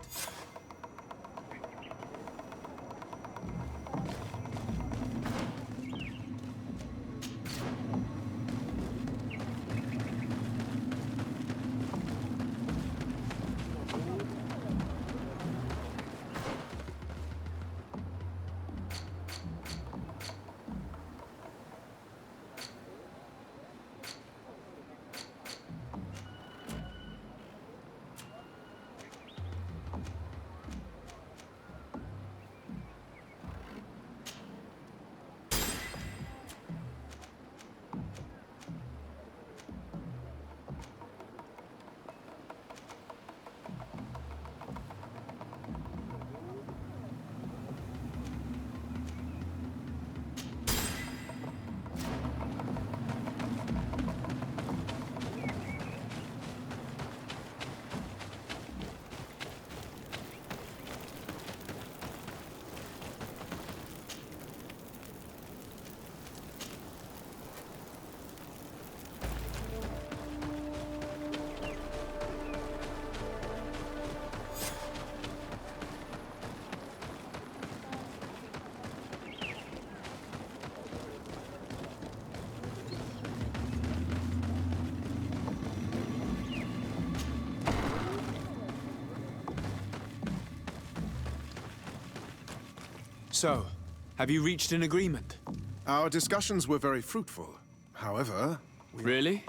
E: So, have you reached an agreement?
Q: Our discussions were very fruitful. However,
E: Really?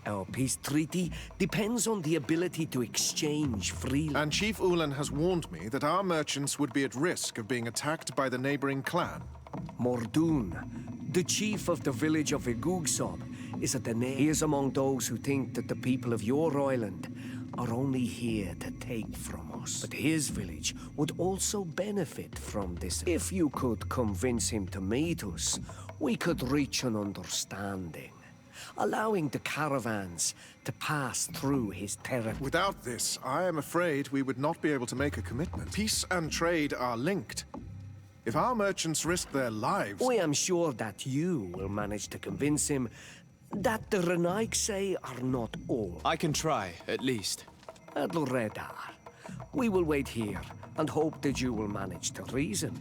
P: Our peace treaty depends on the ability to exchange freely.
Q: And Chief Ulan has warned me that our merchants would be at risk of being attacked by the neighboring clan.
P: Mordoon, the chief of the village of Igugsob, is at the He is among those who think that the people of your island are only here to take from us. But his village would also benefit from this. If you could convince him to meet us, we could reach an understanding, allowing the caravans to pass through his territory.
Q: Without this, I am afraid we would not be able to make a commitment. Peace and trade are linked. If our merchants risk their lives...
P: I am sure that you will manage to convince him that the Renaigse are not all.
E: I can try, at least.
P: Adloredar, we will wait here and hope that you will manage to reason.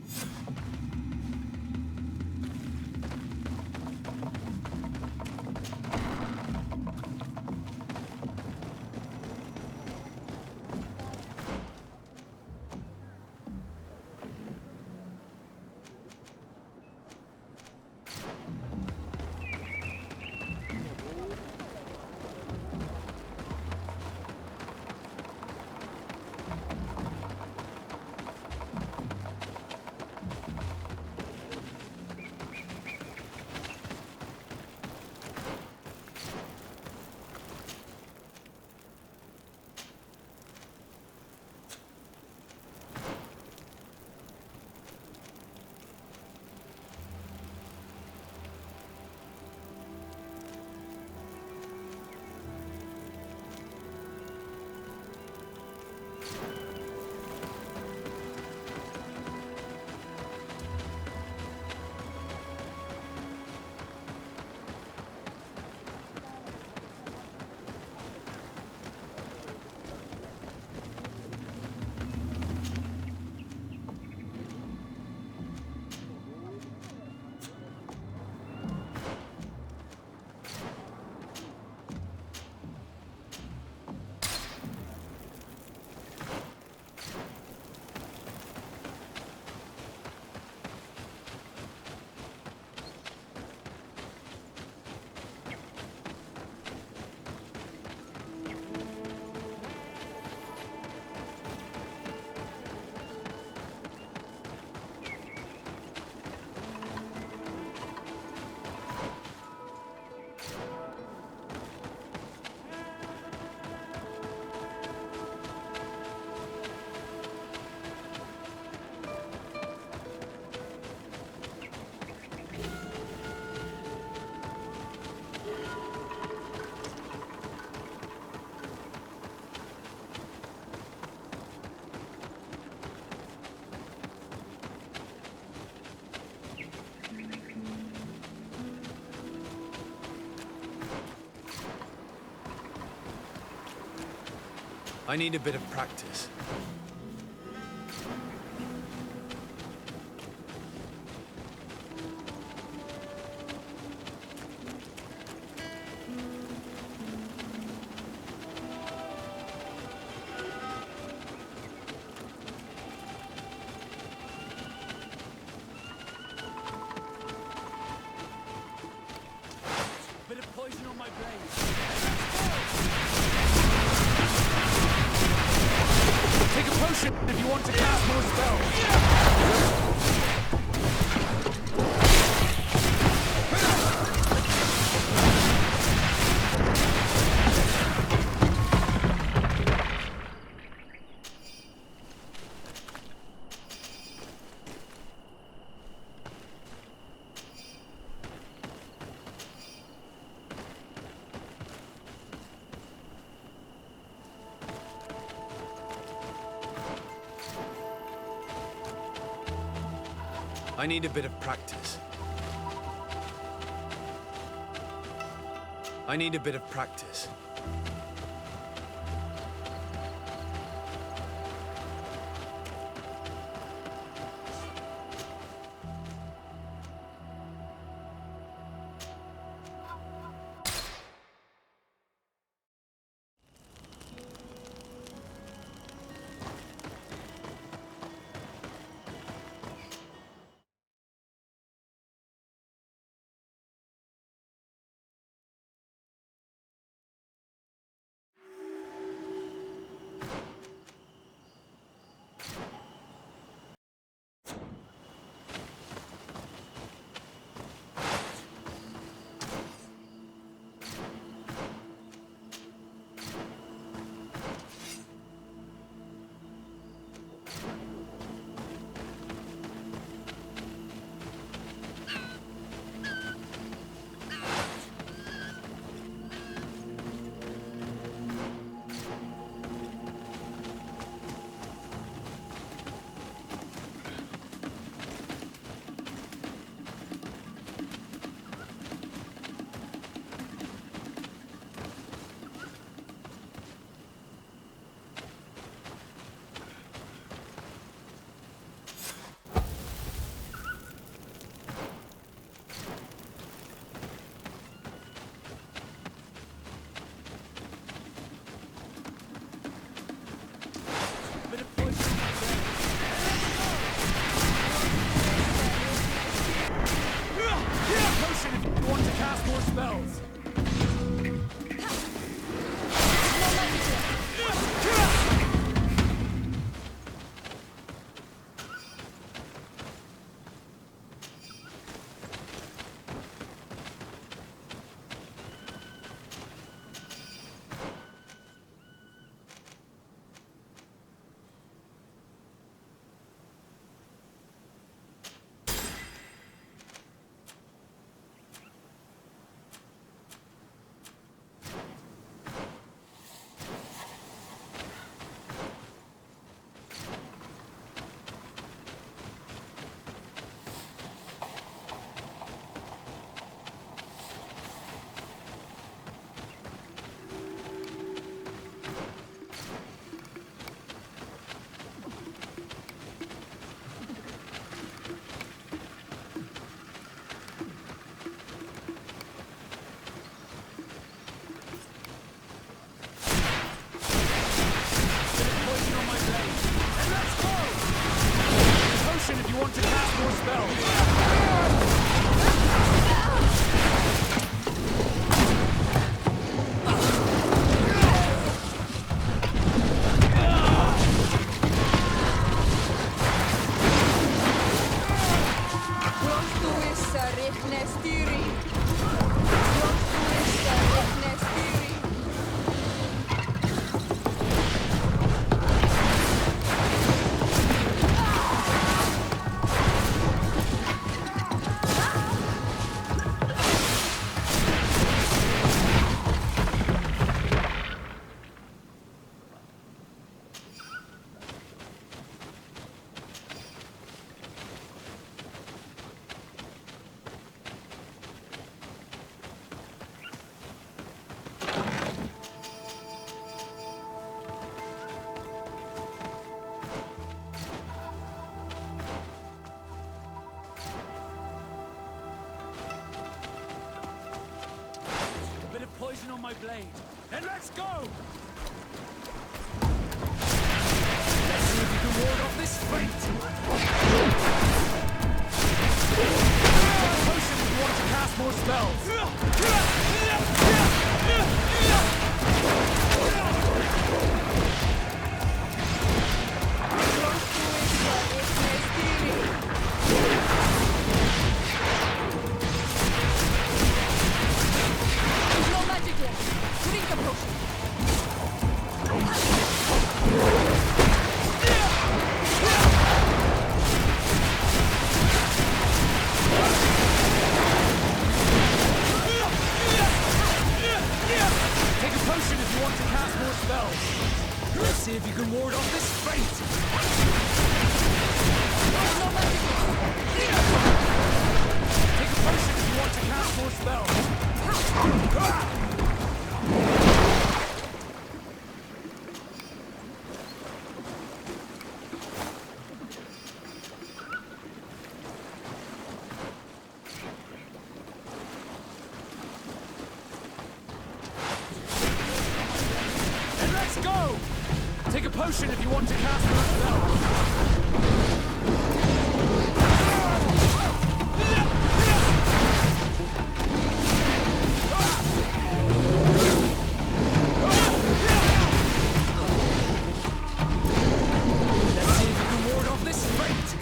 E: I need a bit of practice.
A: Bit of poison on my blade. Take a potion if you want to cast more spells.
E: I need a bit of practice. I need a bit of practice. Potion if you want to cast more spells. If you want to cast more spells.
A: poison on my blade. And let's go! Let's see if you can ward off this fate! Potion if you want to cast more spells!
G: No magic yet. Drink a potion.
A: Take a potion if you want to cast more spells. Let's see if you can ward off this fate. Take a potion if you want to cast more spells. And let's go! Take a potion if you want to cast more spells. Let's see if you can ward off this fate.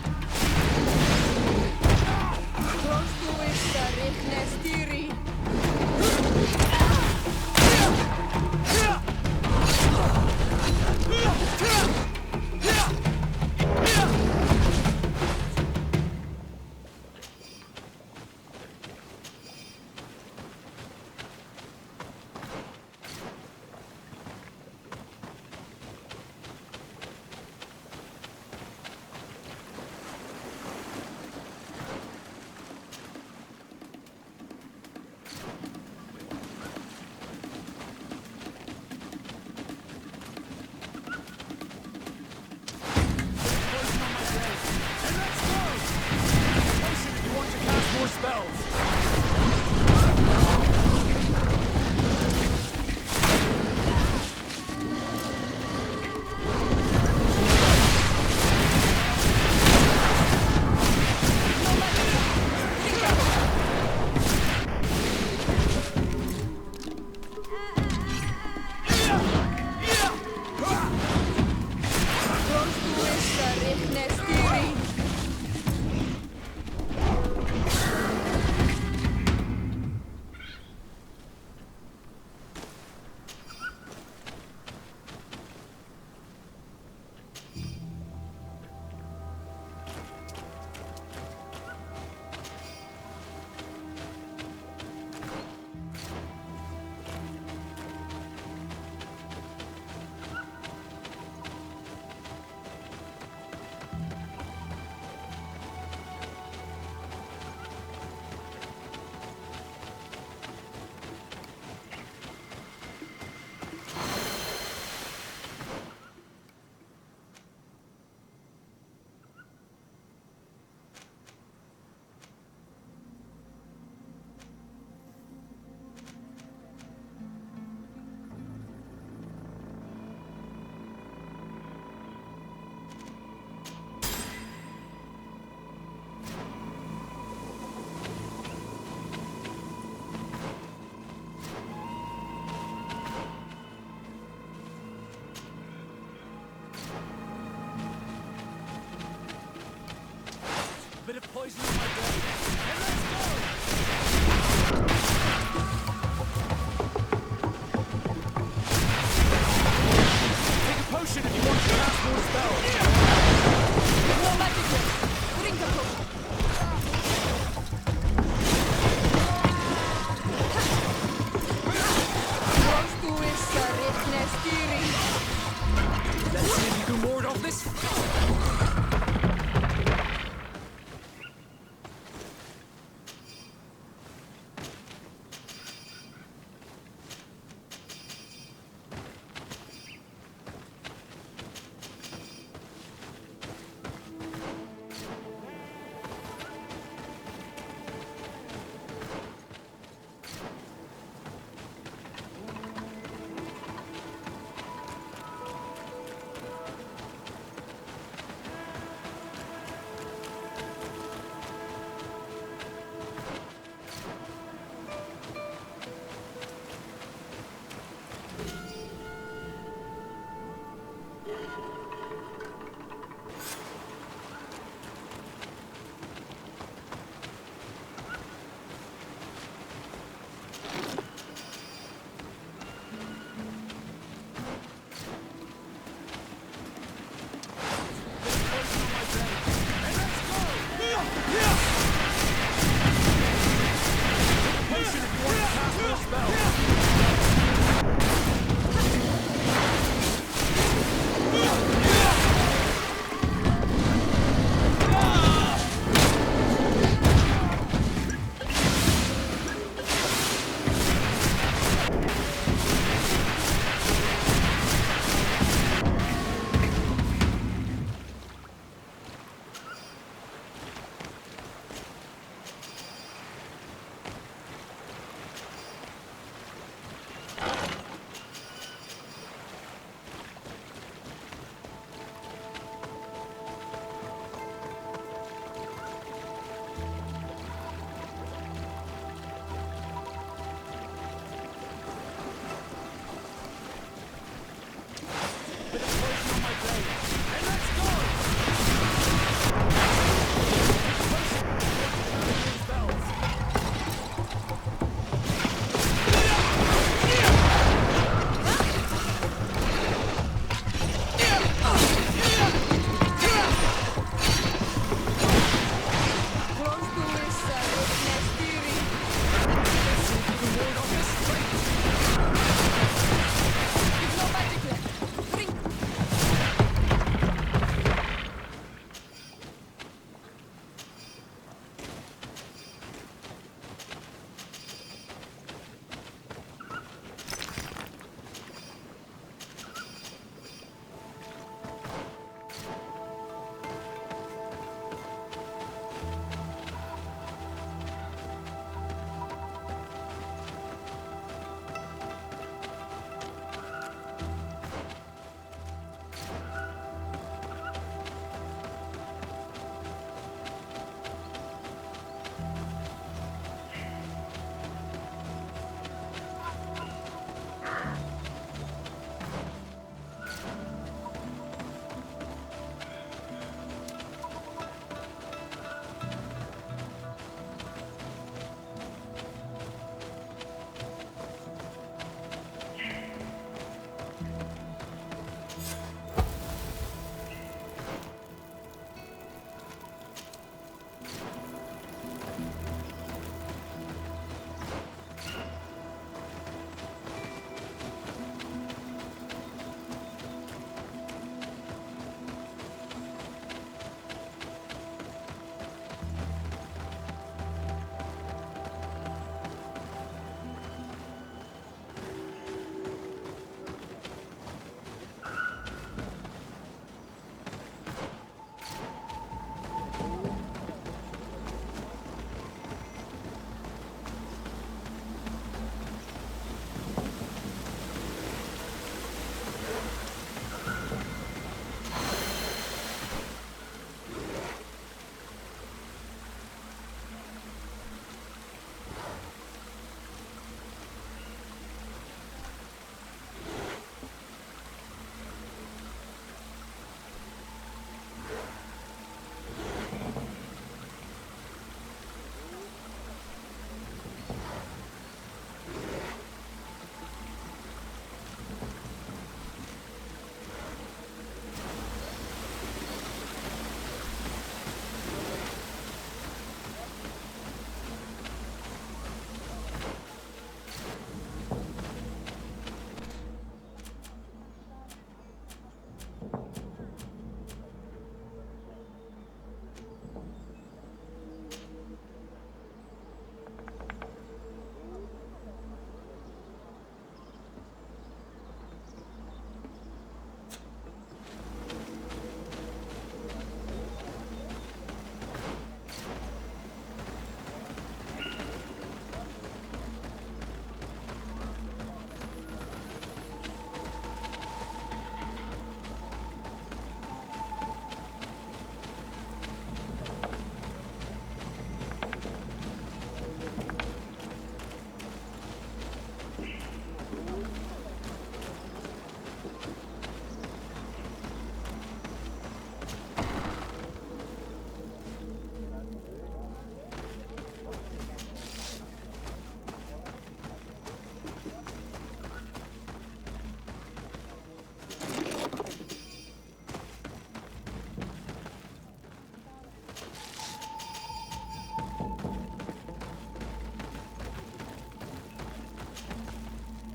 A: More spells! Bit of poison on my blade. And let's go! Take a potion if you want to cast more spells.
G: No magic yet. Drink a potion.
A: Let's see if you can ward off this.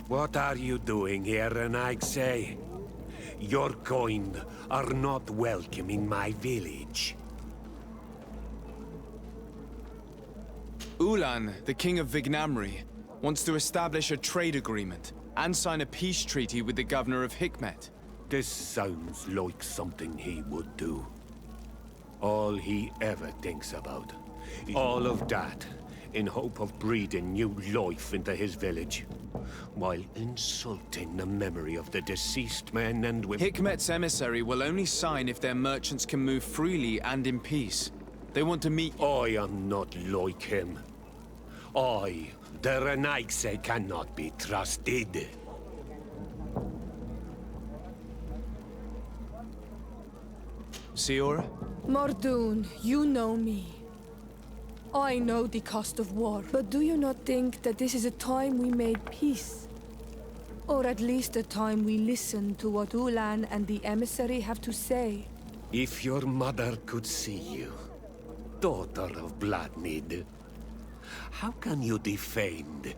R: What are you doing here, Renaigse? Your kind are not welcome in my village.
E: Ulan, the king of Vignamri, wants to establish a trade agreement and sign a peace treaty with the governor of Hikmet.
R: This sounds like something he would do. All he ever thinks about. All of that, in hope of breathing new life into his village, while insulting the memory of the deceased men and women.
E: Hikmet's emissary will only sign if their merchants can move freely and in peace. They want to meet...
R: I am not like him. I, the Renaigse, cannot be trusted.
E: Siora?
G: Mordoon, you know me. I know the cost of war, but do you not think that this is a time we made peace? Or at least a time we listen to what Ulan and the emissary have to say?
R: If your mother could see you, daughter of Bloodmead, how can you defend?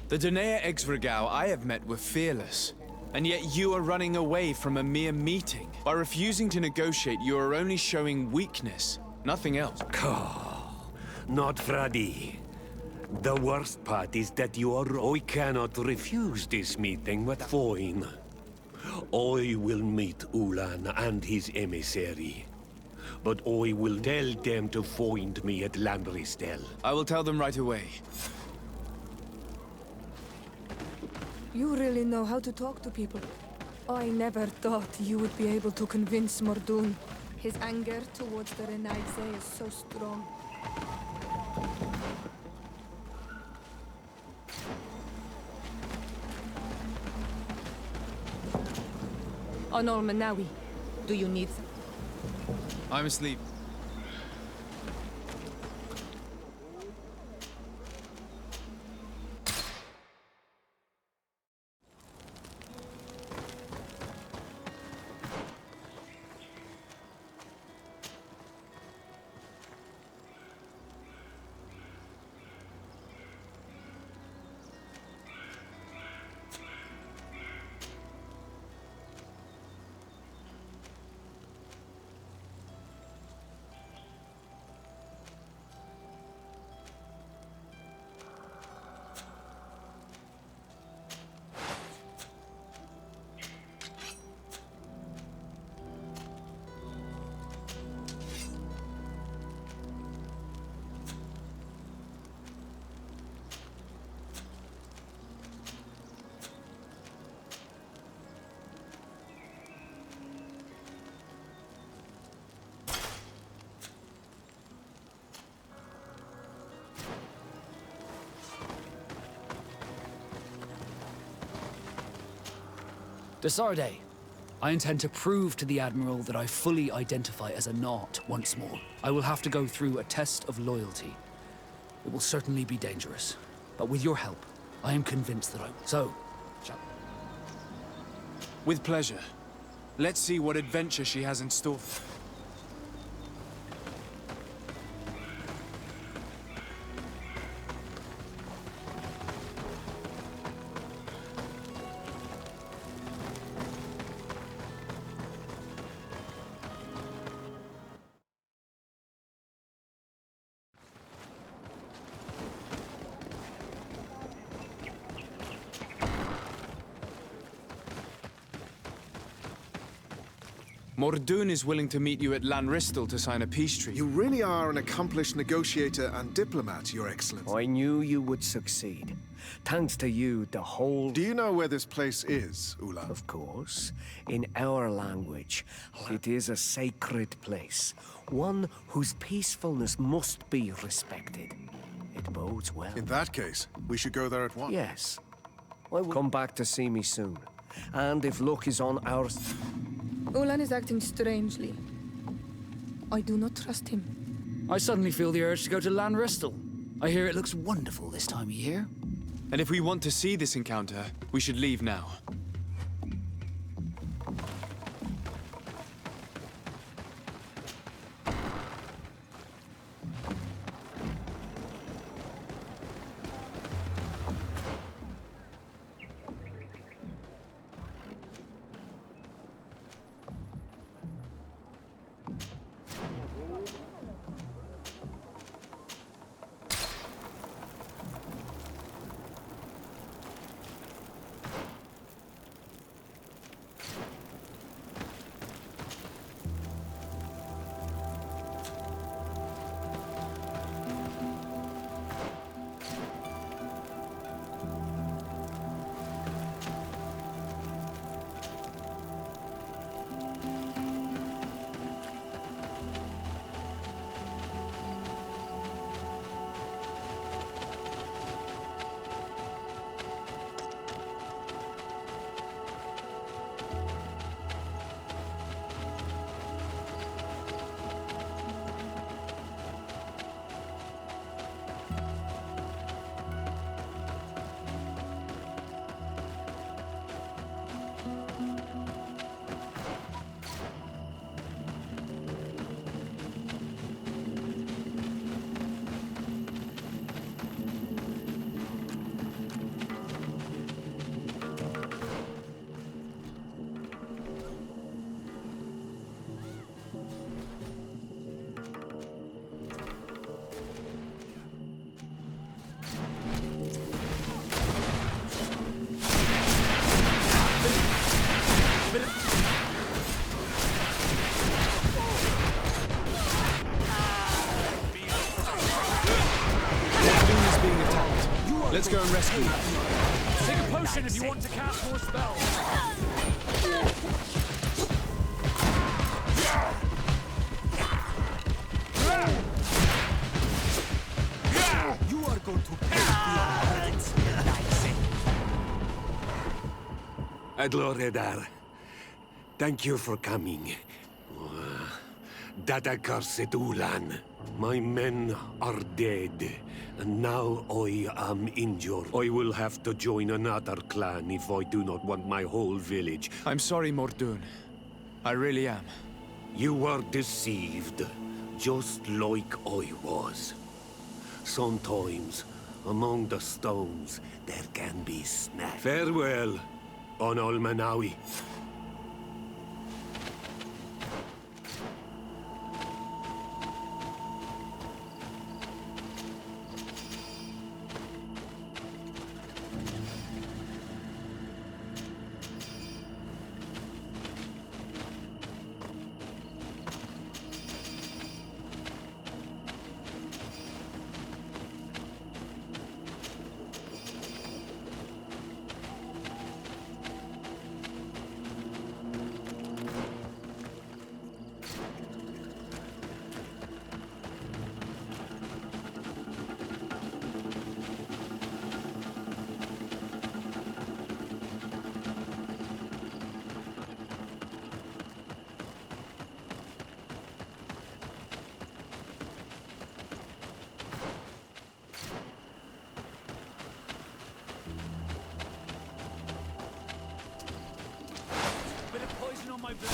E: The Donea Exvragau I have met were fearless. And yet you are running away from a mere meeting. By refusing to negotiate, you are only showing weakness, nothing else.
R: Not Fradi. The worst part is that I cannot refuse this meeting, but fine. I will meet Ulan and his emissary. But I will tell them to find me at Landristel.
E: I will tell them right away.
G: You really know how to talk to people. I never thought you would be able to convince Mordoon. His anger towards the Renaigse is so strong. On Olmanawi, do you need...
E: I'm asleep.
C: Desarde, I intend to prove to the Admiral that I fully identify as a Naut once more. I will have to go through a test of loyalty. It will certainly be dangerous, but with your help, I am convinced that So, shall...
E: With pleasure. Let's see what adventure she has in store. Mordoon is willing to meet you at Lanristel to sign a peace treaty.
Q: You really are an accomplished negotiator and diplomat, Your Excellency.
P: I knew you would succeed. Thanks to you, the whole...
Q: Do you know where this place is, Ulan?
P: Of course. In our language, it is a sacred place. One whose peacefulness must be respected. It bodes well.
Q: In that case, we should go there at once.
P: Yes. I will come back to see me soon. And if luck is on our...
G: Ulan is acting strangely. I do not trust him.
C: I suddenly feel the urge to go to Lanristel. I hear it looks wonderful this time of year.
E: And if we want to see this encounter, we should leave now. Let's go and rescue them.
A: Take a potion if you want to cast more spells.
N: You are going to pay for your words,
R: Adloredar, thank you for coming. That accursed Ulan. My men are dead, and now I am injured. I will have to join another clan if I do not want my whole village.
E: I'm sorry, Mordoun. I really am.
R: You were deceived, just like I was. Sometimes, among the stones, there can be snacks. Farewell, on Almanawi.
A: Bit of poison on my blade.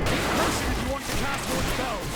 A: Take a potion if you want to cast more spells.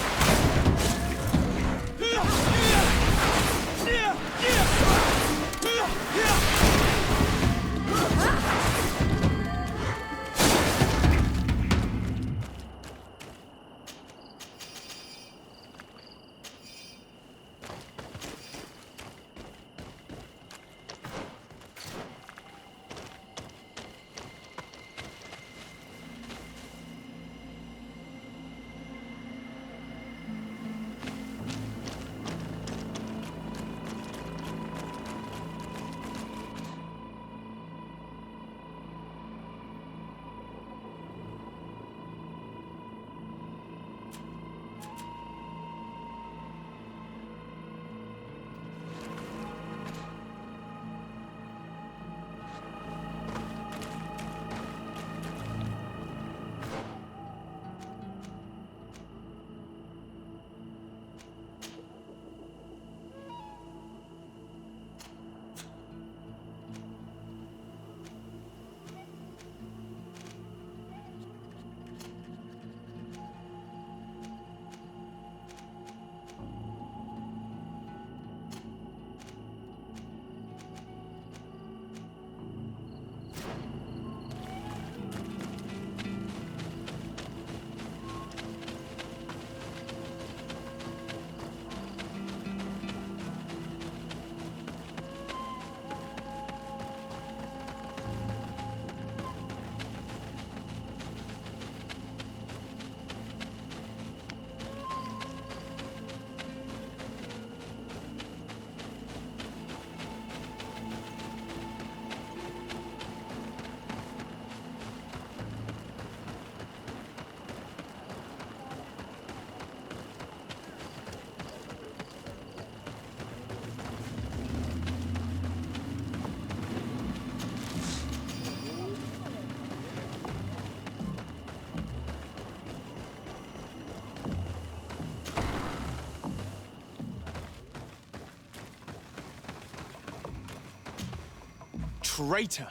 E: Traitor!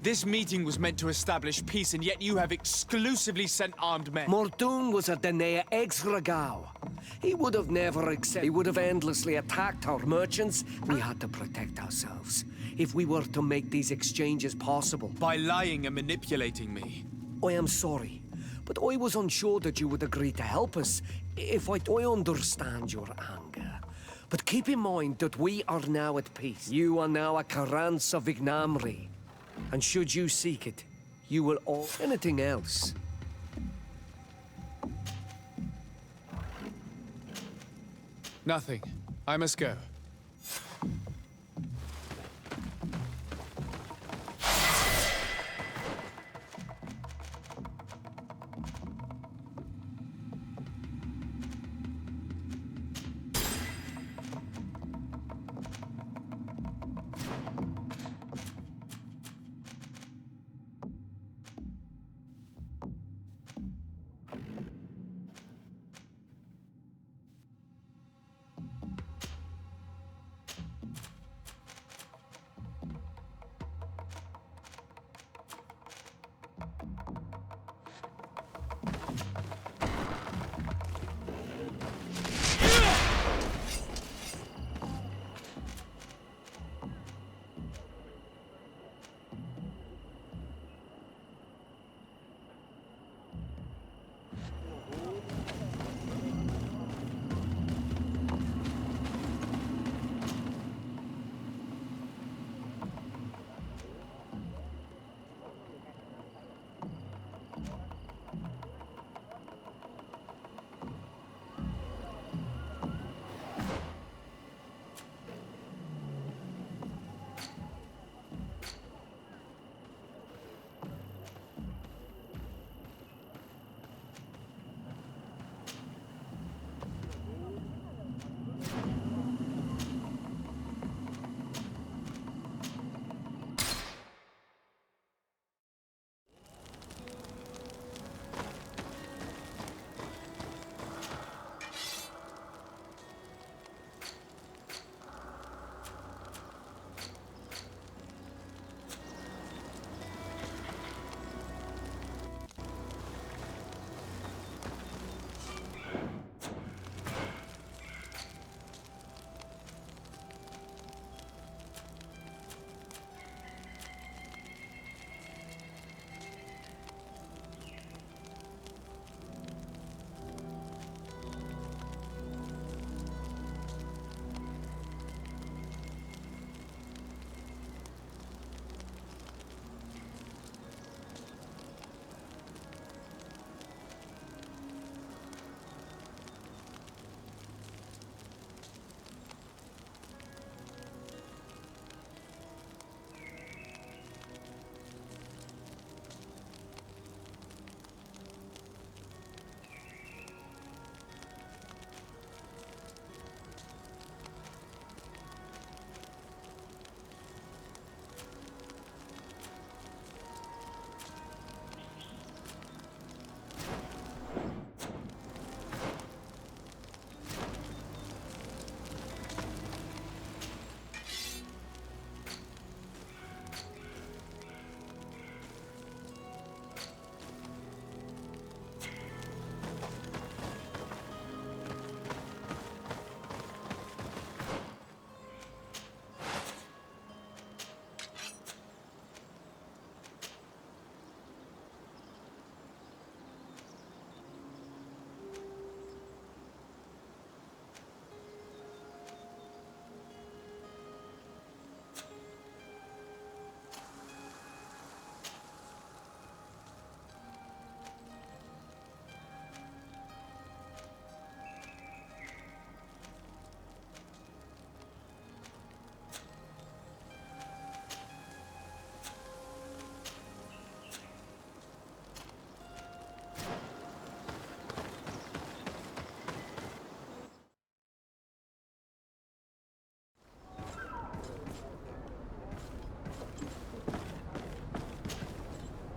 E: This meeting was meant to establish peace, and yet you have exclusively sent armed men.
P: Mordoun was a Danea ex-Ragao. He would have never accepted. He would have endlessly attacked our merchants. We had to protect ourselves if we were to make these exchanges possible.
E: By lying and manipulating me.
P: I am sorry, but I was unsure that you would agree to help us. I understand your anger. But keep in mind that we are now at peace. You are now a Carranza Vignamri. And should you seek it, you will all... Anything else?
B: Nothing. I must go.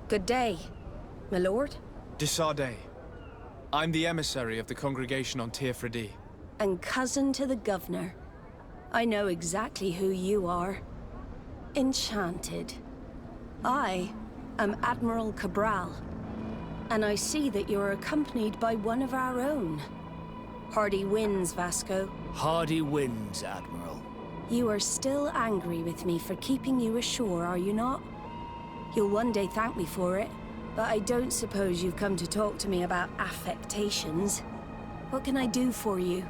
S: Good day, my lord.
E: Desardet. I'm the emissary of the congregation on Tirfredi.
S: And cousin to the governor. I know exactly who you are. Enchanted. I am Admiral Cabral, and I see that you're accompanied by one of our own. Hardy winds, Vasco.
C: Hardy winds, Admiral.
S: You are still angry with me for keeping you ashore, are you not? You'll one day thank me for it, but I don't suppose you've come to talk to me about affectations. What can I do for you?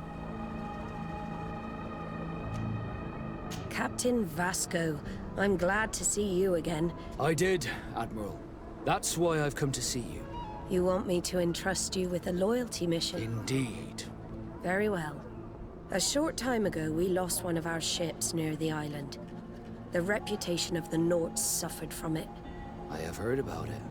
S: Captain Vasco, I'm glad to see you again.
C: I did, Admiral. That's why I've come to see you.
S: You want me to entrust you with a loyalty mission?
C: Indeed.
S: Very well.
T: A short time ago, we lost one of our ships near the island. The reputation of the Norts suffered from it.
C: I have heard about it.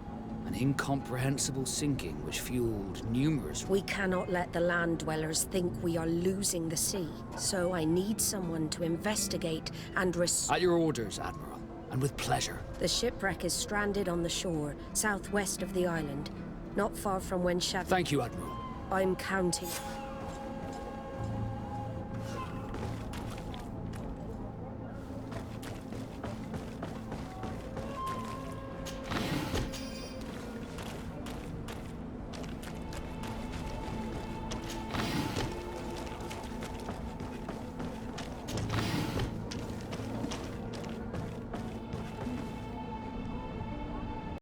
C: An incomprehensible sinking which fueled numerous...
T: We cannot let the land dwellers think we are losing the sea. So I need someone to investigate and
C: At your orders, Admiral, and with pleasure.
T: The shipwreck is stranded on the shore, southwest of the island, not far from when
C: Thank you, Admiral.
T: I'm counting.